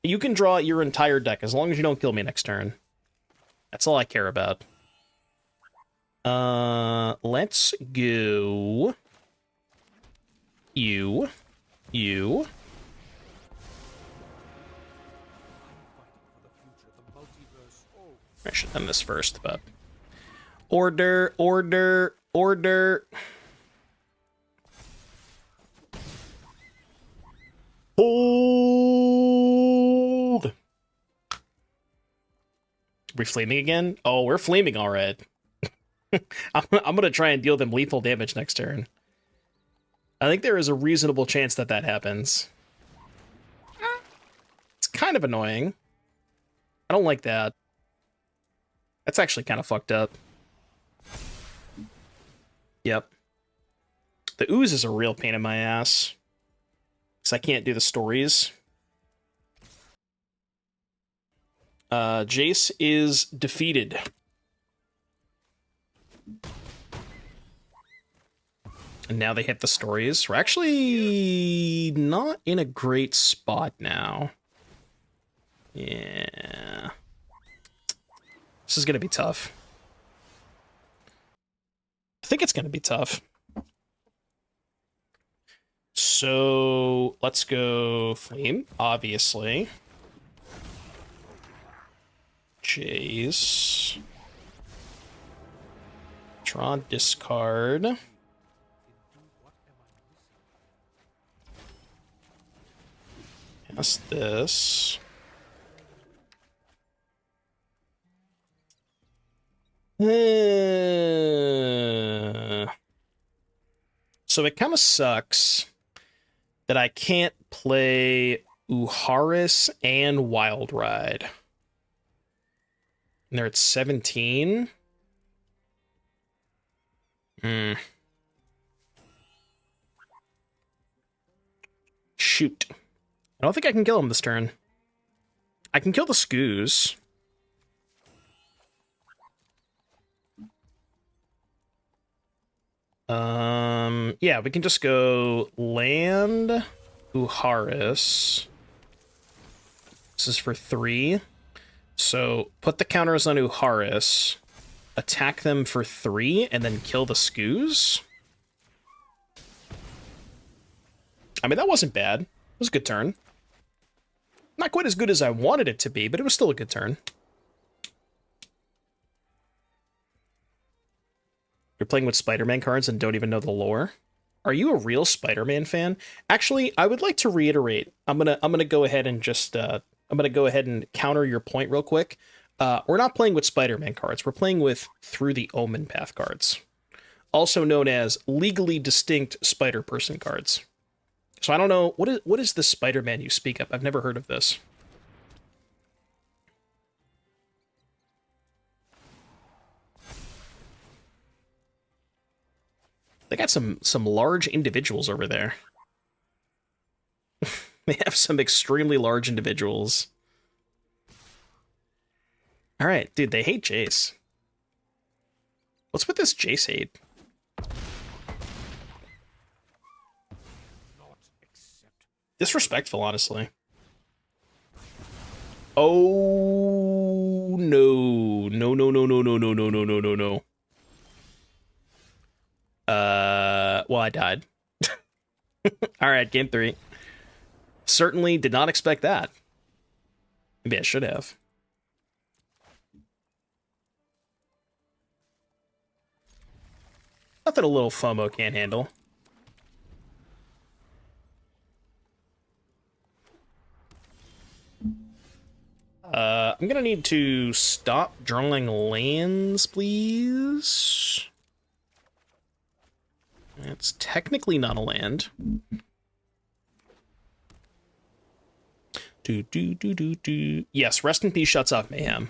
You can draw your entire deck as long as you don't kill me next turn. That's all I care about. Let's go. You. I should have done this first, but... Order. Hold! Are we flaming again? Oh, we're flaming all right. I'm gonna try and deal them lethal damage next turn. I think there is a reasonable chance that that happens. It's kind of annoying. I don't like that. That's actually kind of fucked up. Yep. The ooze is a real pain in my ass. Because I can't do the stories. Jace is defeated. And now they hit the stories. We're actually not in a great spot now. Yeah. This is going to be tough. I think it's going to be tough. So let's go Fleem, obviously. Jace. Draw, discard. Cast this. So it kind of sucks that I can't play Uharis and Wild Ride. And they're at 17. Shoot. I don't think I can kill him this turn. I can kill the Skoos. Yeah, we can just go land Uharis. This is for 3. So put the counters on Uharis, attack them for 3, and then kill the Skoos. I mean, that wasn't bad. It was a good turn. Not quite as good as I wanted it to be, but it was still a good turn. You're playing with Spider-Man cards and don't even know the lore. Are you a real Spider-Man fan? Actually, I would like to reiterate. I'm gonna go ahead and just I'm gonna go ahead and counter your point real quick. We're not playing with Spider-Man cards. We're playing with Through the Omen Path cards, also known as legally distinct Spider-Person cards. So I don't know what is the Spider-Man you speak of? I've never heard of this. They got some large individuals over there. They have some extremely large individuals. All right, dude, they hate Jace. What's with this Jace hate? Disrespectful, honestly. Oh, no. No, no, no, no, no, no, no, no, no, no, no. Well, I died. All right, game 3. Certainly did not expect that. Maybe I should have. Nothing a little FOMO can't handle. I'm gonna need to stop drawing lands, please. It's technically not a land. Yes, Rest in Peace shuts off Mayhem.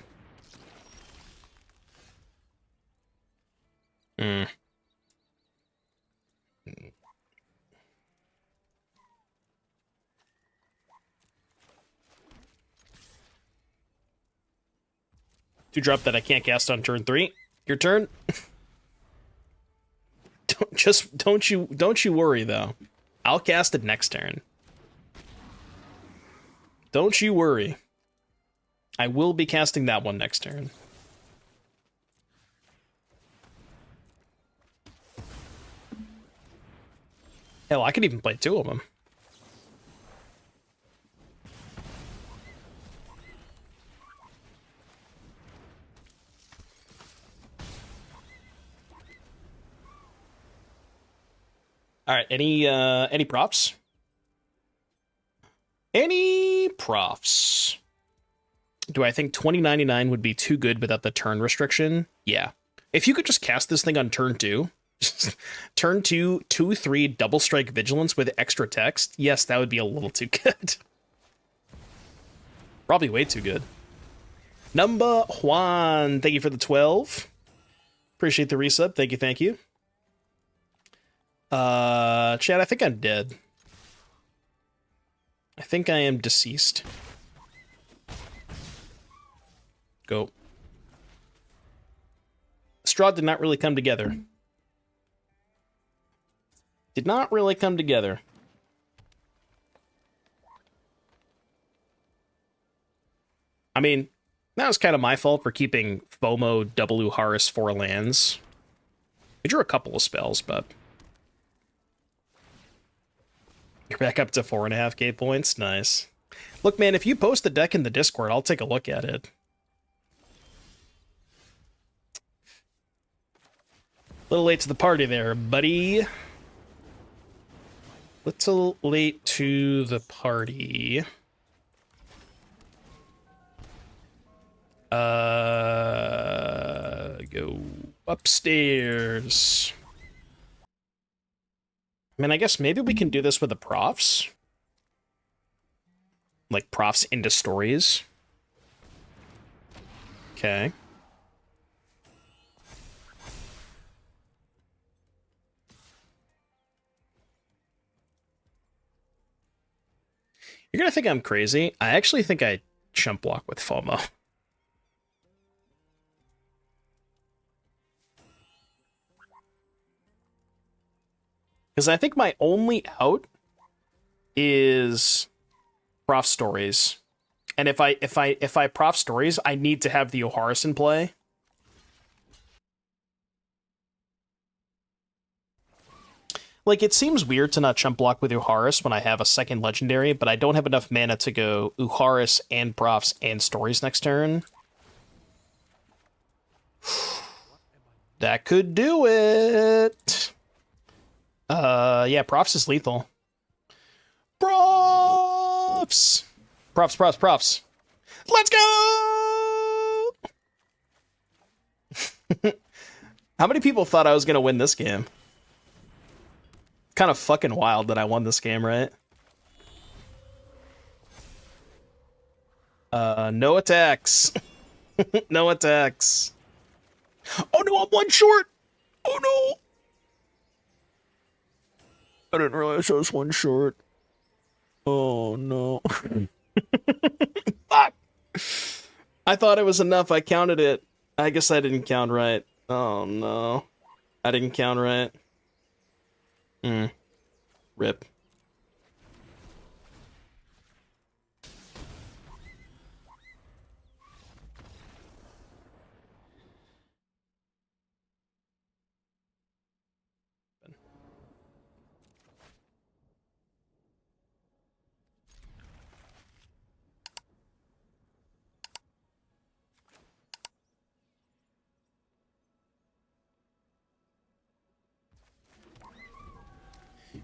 To drop that I can't cast on turn 3. Your turn. Don't you worry though. I'll cast it next turn. Don't you worry. I will be casting that one next turn. Hell, I could even play 2 of them. All right, any props? Any profs? Do I think 2099 would be too good without the turn restriction? Yeah. If you could just cast this thing on turn 2, turn 2, 2/3 double strike vigilance with extra text, yes, that would be a little too good. Probably way too good. Number Juan, thank you for the 12. Appreciate the resub. Thank you, thank you. Chad, I think I'm dead. I think I am deceased. Go. Straw did not really come together. Did not really come together. I mean, that was kind of my fault for keeping FOMO double Uharis 4 lands. We drew a couple of spells, but... You're back up to 4.5k points? Nice. Look, man, if you post the deck in the Discord, I'll take a look at it. A little late to the party there, buddy. Little late to the party. Go upstairs. I mean, I guess maybe we can do this with the profs. Like, profs into stories. Okay. You're gonna think I'm crazy. I actually think I chump block with FOMO. Because I think my only out is Prof Stories. And if I Prof Stories, I need to have the Uharis in play. Like, it seems weird to not chump block with Uharis when I have a second legendary, but I don't have enough mana to go Uharis and Profs and Stories next turn. That could do it. Yeah, Profs is lethal. Profs! Profs. Let's go! How many people thought I was gonna win this game? Kind of fucking wild that I won this game, right? No attacks. No attacks. Oh no, I'm one short! Oh no! I didn't realize I was one short. Oh no. Fuck! I thought it was enough, I counted it. I guess I didn't count right. Oh no. I didn't count right. Rip.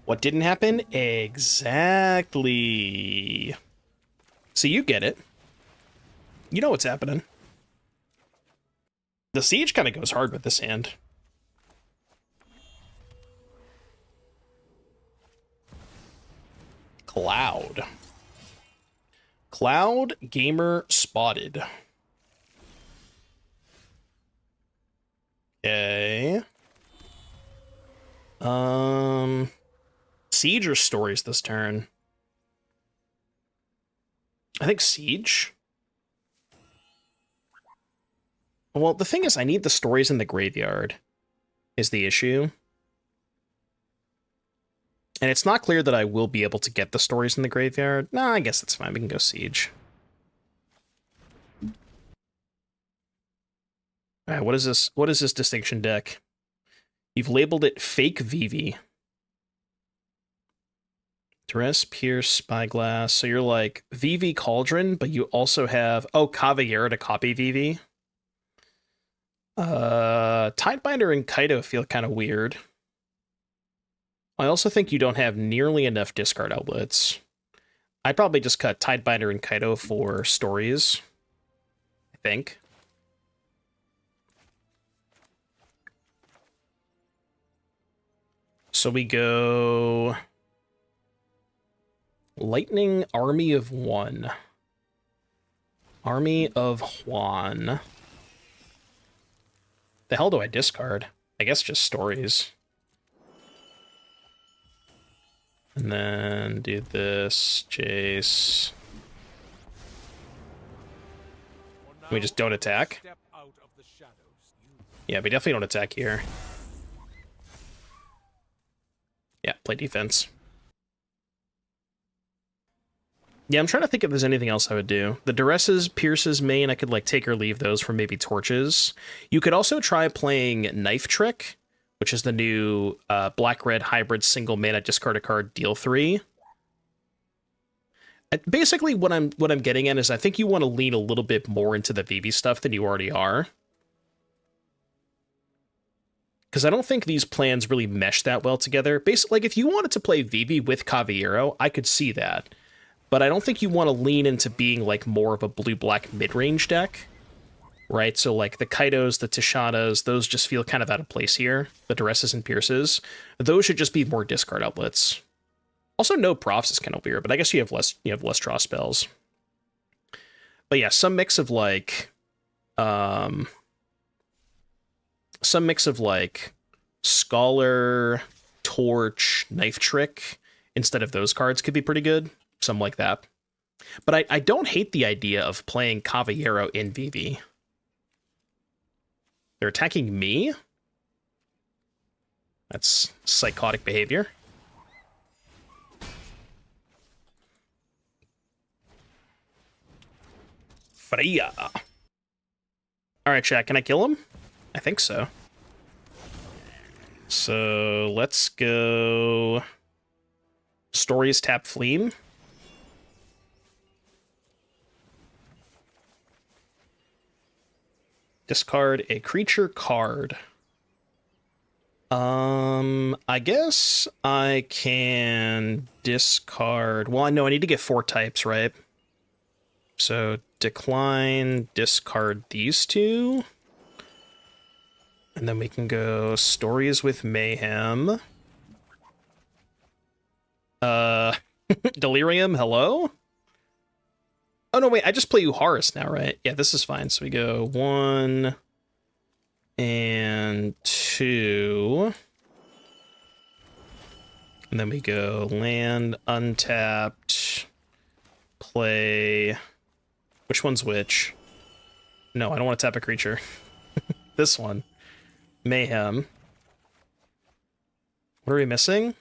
What didn't happen? Exactly. So you get it. You know what's happening. The Siege kind of goes hard with this hand. Cloud. Cloud Gamer spotted. Okay. Siege or Stories this turn? I think Siege. Well, the thing is, I need the Stories in the graveyard, is the issue. And it's not clear that I will be able to get the Stories in the graveyard. No, I guess that's fine. We can go Siege. Alright, what is this? What is this distinction deck? You've labeled it Fake Vivi. Duress, Pierce, Spyglass. So you're like Vivi Cauldron, but you also have Cavalier to copy Vivi. Tidebinder and Kaido feel kind of weird. I also think you don't have nearly enough discard outlets. I'd probably just cut Tidebinder and Kaido for Stories, I think. So we go Lightning Army of One. Army of Juan. The hell do I discard? I guess just stories. And then do this, Jace. We just don't attack? Yeah, we definitely don't attack here. Yeah, play defense. Yeah, I'm trying to think if there's anything else I would do. The Duresses, Pierces, main, I could like take or leave those for maybe torches. You could also try playing Knife Trick, which is the new black-red hybrid single mana discard a card, deal 3. Basically, what I'm getting at is I think you want to lean a little bit more into the VV stuff than you already are. Because I don't think these plans really mesh that well together. Basically, like if you wanted to play VV with Caballero, I could see that. But I don't think you want to lean into being like more of a blue-black mid-range deck. Right? So like the Kaitos, the Tishanas, those just feel kind of out of place here. The Duresses and Pierces. Those should just be more discard outlets. Also, no Profs is kind of weird, but I guess you have less draw spells. But yeah, some mix of like Scholar, Torch, Knife Trick instead of those cards could be pretty good. Something like that. But I don't hate the idea of playing Caballero in VV. They're attacking me? That's psychotic behavior. Freya. Alright, chat, can I kill him? I think so. So let's go Stories, tap Fleem. Discard a creature card. I guess I can discard... Well, no, I need to get 4 types, right? So decline, discard these 2. And then we can go Stories with Mayhem. Delirium, hello? Oh, no, wait, I just play Uharis now, right? Yeah, this is fine. So we go 1 and 2. And then we go land, untapped, play... Which one's which? No, I don't want to tap a creature. This one. Mayhem. What are we missing?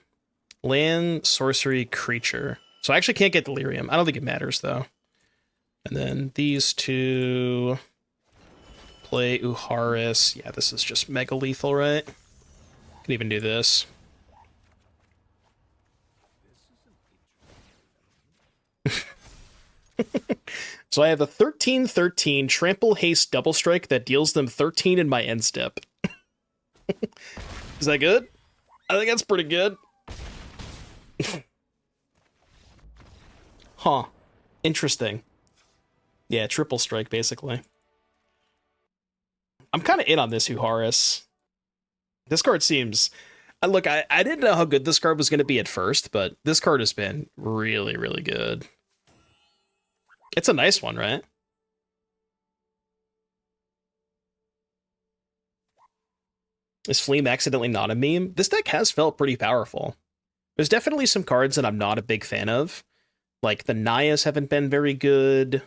Land, sorcery, creature. So I actually can't get Delirium. I don't think it matters, though. And then these 2... Play Uharis. Yeah, this is just mega lethal, right? Can even do this. So I have a 13/13 Trample Haste Double Strike that deals them 13 in my end step. Is that good? I think that's pretty good. Huh. Interesting. Yeah, triple strike, basically. I'm kind of in on this Uharis. This card seems... Look, I didn't know how good this card was going to be at first, but this card has been really, really good. It's a nice one, right? Is Fleem accidentally not a meme? This deck has felt pretty powerful. There's definitely some cards that I'm not a big fan of. Like, the Nayas haven't been very good.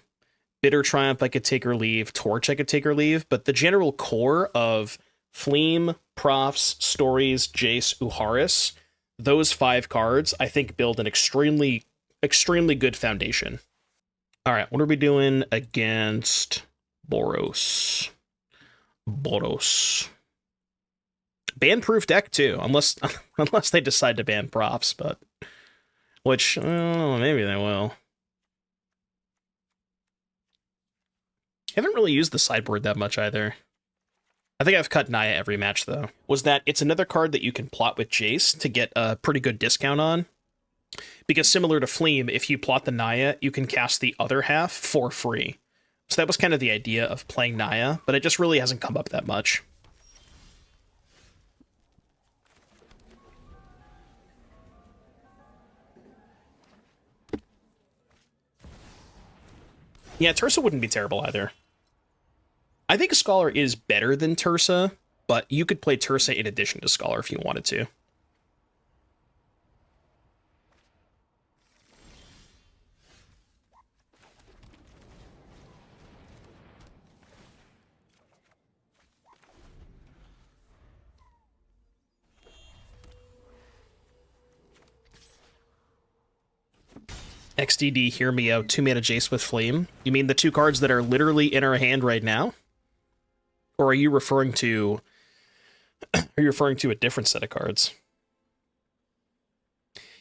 Bitter Triumph I could take or leave. Torch I could take or leave. But the general core of Fleem, Profs, Stories, Jace, Uharis, those 5 cards, I think build an extremely, extremely good foundation. All right, what are we doing against Boros? Ban-proof deck, too, unless they decide to ban Profs, but... Which, maybe they will. I haven't really used the sideboard that much, either. I think I've cut Naya every match, though. Was that it's another card that you can plot with Jace to get a pretty good discount on. Because similar to Fleem, if you plot the Naya, you can cast the other half for free. So that was kind of the idea of playing Naya, but it just really hasn't come up that much. Yeah, Tersa wouldn't be terrible either. I think Scholar is better than Tersa, but you could play Tersa in addition to Scholar if you wanted to. XDD, hear me out. 2-mana Jace with Flame. You mean the 2 cards that are literally in our hand right now? Or are you referring to... are you referring to a different set of cards?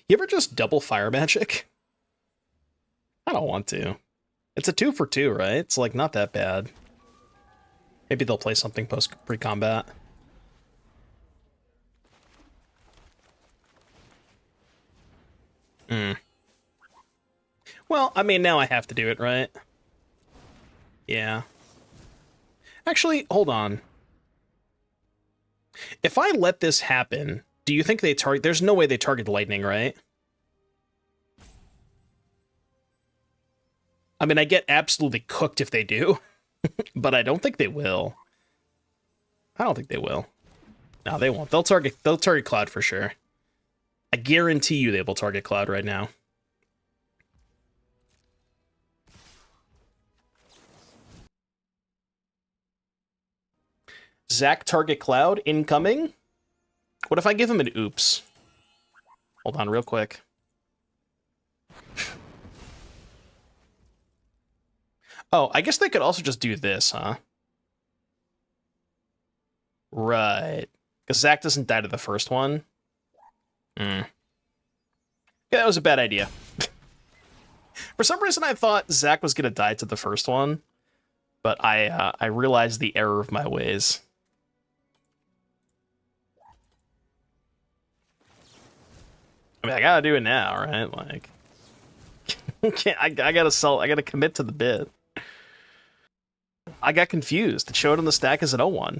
You ever just double Fire Magic? I don't want to. It's a 2 for 2, right? It's like not that bad. Maybe they'll play something pre-combat. Well, I mean, now I have to do it, right? Yeah. Actually, hold on. If I let this happen, do you think they target... There's no way they target lightning, right? I mean, I get absolutely cooked if they do, but I don't think they will. I don't think they will. No, they won't. They'll target Cloud for sure. I guarantee you they will target Cloud right now. Zach target Cloud incoming? What if I give him an oops? Hold on real quick. Oh, I guess they could also just do this, huh? Right. Because Zach doesn't die to the first one. Yeah, that was a bad idea. For some reason, I thought Zach was going to die to the first one. But I realized the error of my ways. I mean, I gotta do it now, right? Like, I gotta commit to the bit. I got confused. It showed on the stack as an 0-1.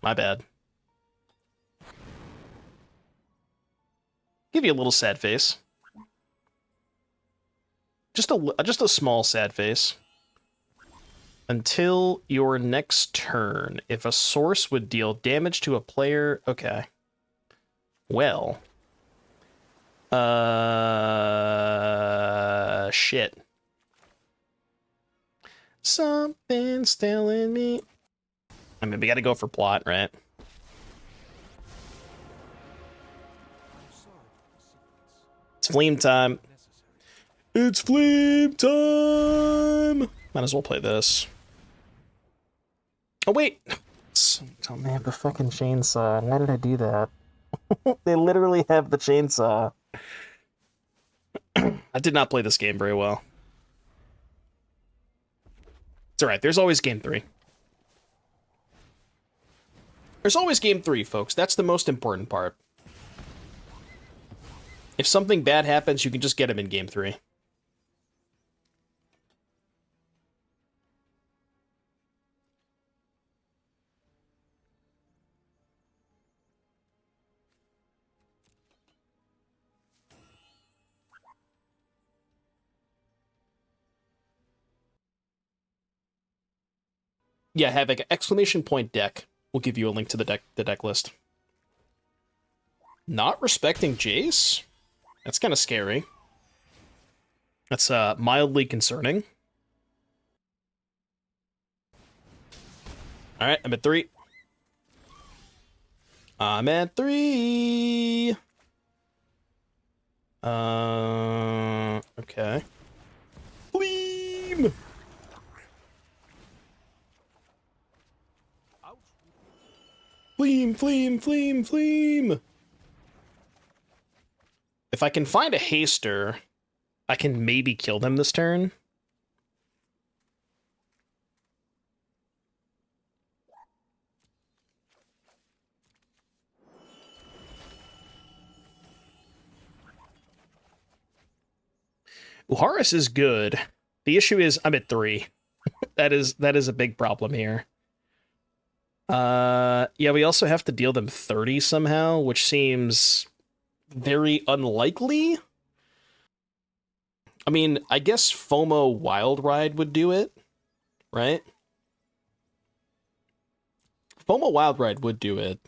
My bad. Give you a little sad face. Just a small sad face. Until your next turn, if a source would deal damage to a player... Okay. Well... shit. Something's telling me... I mean, we gotta go for plot, right? It's Fleem time. It's Fleem time! Might as well play this. Oh, wait! Oh, man, the fucking chainsaw. Why did I do that? They literally have the chainsaw. I did not play this game very well. It's alright, there's always game 3. There's always game 3, folks. That's the most important part. If something bad happens, you can just get him in game 3. Yeah, have like an exclamation point deck. We'll give you a link to the deck list. Not respecting Jace? That's kind of scary. That's mildly concerning. All right, I'm at 3. I'm at 3. Okay. Fleem! Fleem, Fleem, Fleem, Fleem! If I can find a haster, I can maybe kill them this turn. Uharis is good. The issue is I'm at 3. that is a big problem here. Yeah, we also have to deal them 30 somehow, which seems very unlikely. I mean, I guess FOMO Wild Ride would do it, right? FOMO Wild Ride would do it.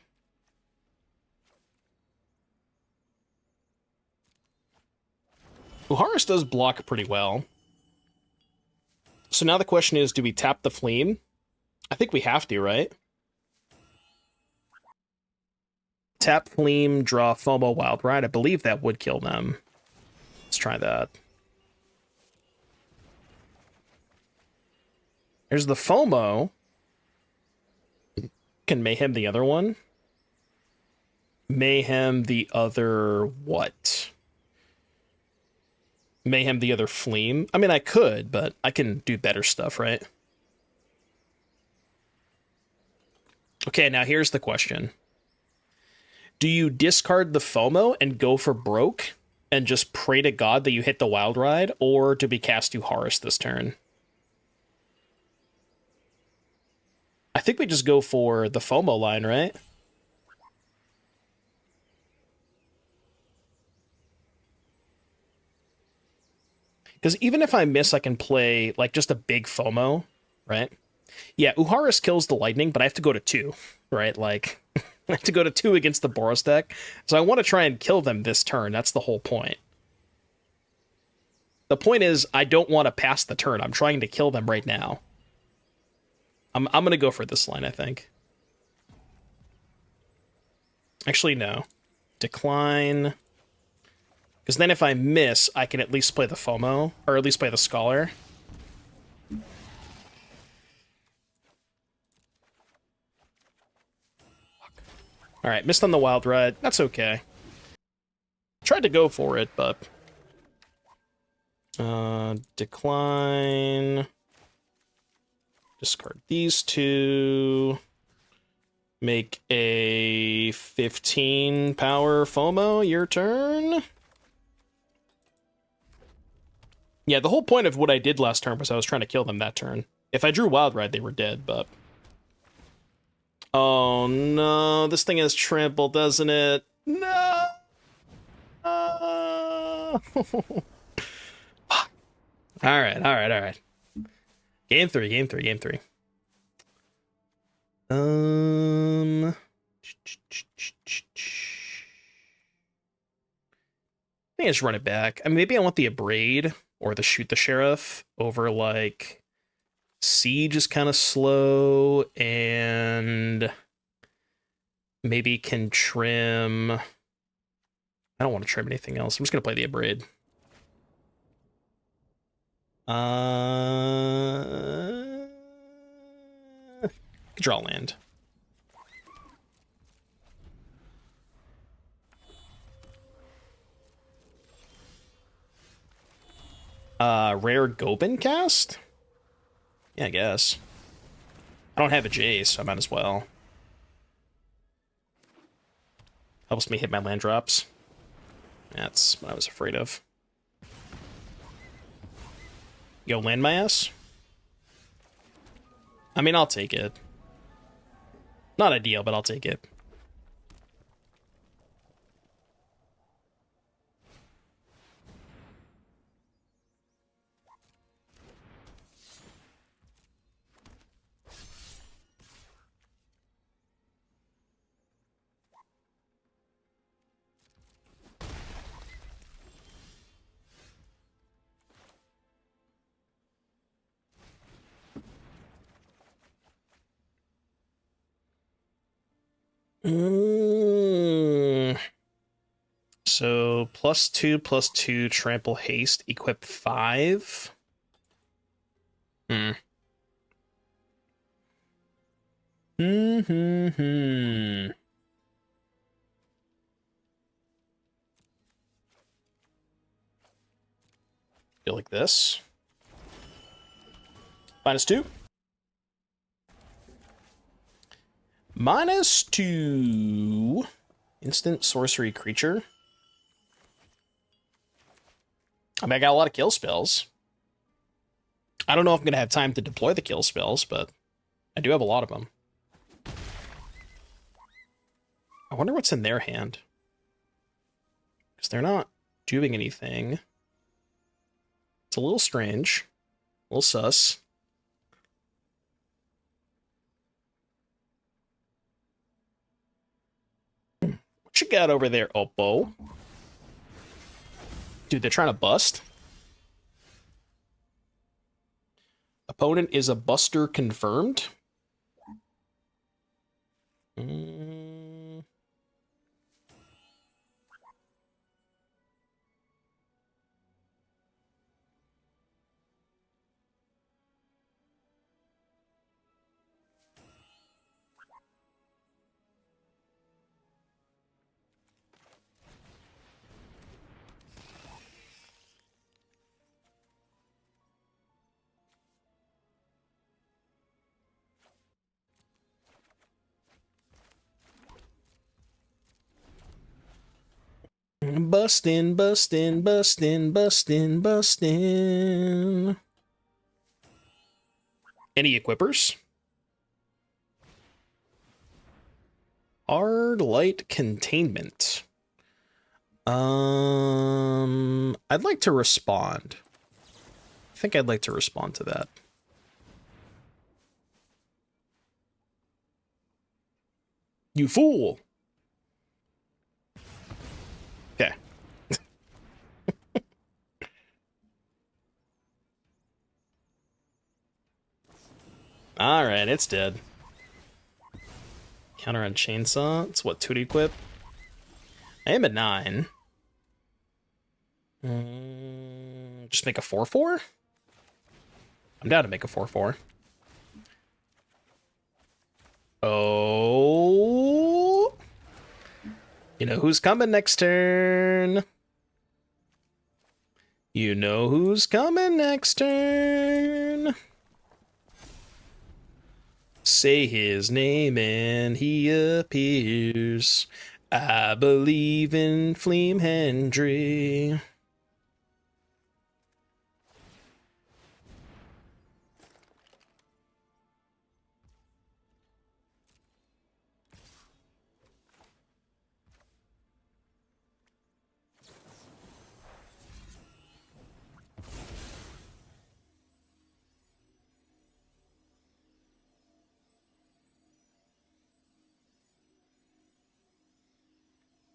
Uharis does block pretty well. So now the question is, do we tap the Fleem? I think we have to, right? Tap Fleem, draw FOMO Wild Ride. I believe that would kill them. Let's try that. There's the FOMO. Can Mayhem the other one? Mayhem the other what? Mayhem the other Fleem? I mean, I could, but I can do better stuff, right? Okay, now here's the question. Do you discard the FOMO and go for broke and just pray to God that you hit the Wild Ride, or do we cast Uharis this turn? I think we just go for the FOMO line, right? Because even if I miss, I can play, like, just a big FOMO, right? Yeah, Uharis kills the lightning, but I have to go to 2, right? Like, I have to go to 2 against the Boros deck. So I want to try and kill them this turn. That's the whole point. The point is, I don't want to pass the turn. I'm trying to kill them right now. I'm going to go for this line, I think. Actually, no. Decline. Because then if I miss, I can at least play the FOMO, or at least play the Scholar. Alright, missed on the Wild Ride. That's okay. Tried to go for it, but... decline... Discard these 2. Make a 15 power FOMO. Your turn. Yeah, the whole point of what I did last turn was I was trying to kill them that turn. If I drew Wild Ride, they were dead, but... Oh no, this thing has trample, doesn't it? No! Alright. Game 3. I think I just run it back. I mean, maybe I want the Abrade or the Shoot the Sheriff over, like, Siege is kind of slow, and maybe can trim... I don't want to trim anything else. I'm just going to play the Abrade. Draw land. Rare Goben cast? Yeah, I guess. I don't have a Jace, so I might as well. Helps me hit my land drops. That's what I was afraid of. Yo, land my ass? I mean, I'll take it. Not ideal, but I'll take it. So +2/+2 trample haste, equip 5. Feel like this. -2. -2. Instant sorcery creature. I mean, I got a lot of kill spells. I don't know if I'm going to have time to deploy the kill spells, but I do have a lot of them. I wonder what's in their hand. Because they're not doing anything. It's a little strange. A little sus. What you got over there, Oppo? Dude, they're trying to bust. Opponent is a buster confirmed. Bustin', bustin', bustin', bustin', bustin'. Any equippers? Hard light containment. I'd like to respond. I think I'd like to respond to that. You fool! Okay. Alright, it's dead. Counter on Chainsaw. It's what, 2 to equip? I am at 9. Just make a 4/4? I'm down to make a 4/4. Oh. You know who's coming next turn. You know who's coming next turn. Say his name and he appears. I believe in Fleem Hendry.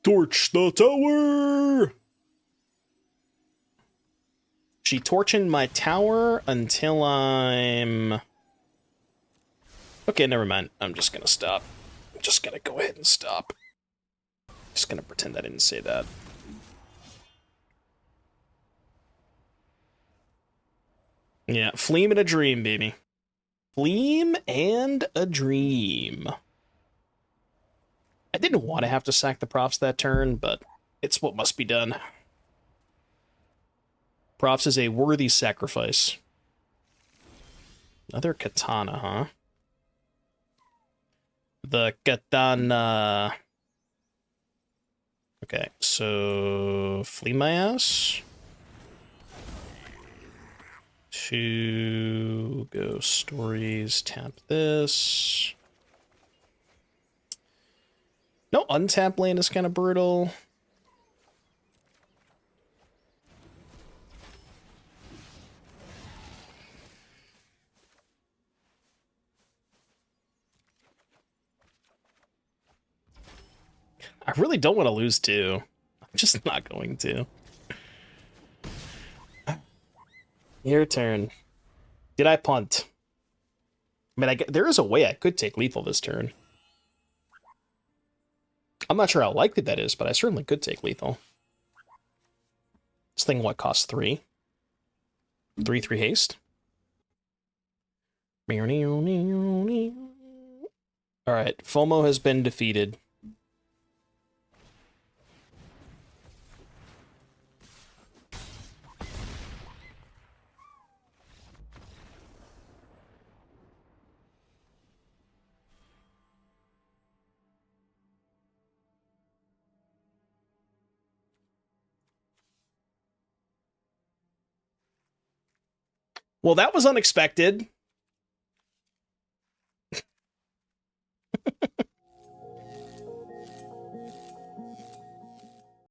Torch the tower! She torching my tower until I'm... Okay, never mind. I'm just gonna stop. I'm just gonna go ahead and stop. Just gonna pretend I didn't say that. Yeah, Fleem and a dream, baby. Fleem and a dream. I didn't want to have to sack the Profts that turn, but it's what must be done. Profts is a worthy sacrifice. Another katana, huh? The katana. Okay, so flee my ass. 2 go stories, tap this. No, untap land is kind of brutal. I really don't want to lose 2. I'm just not going to. Your turn. Did I punt? I mean, there is a way I could take lethal this turn. I'm not sure how likely that is, but I certainly could take lethal. This thing, what, costs 3? 3/3 haste? Alright, FOMO has been defeated. Well, that was unexpected.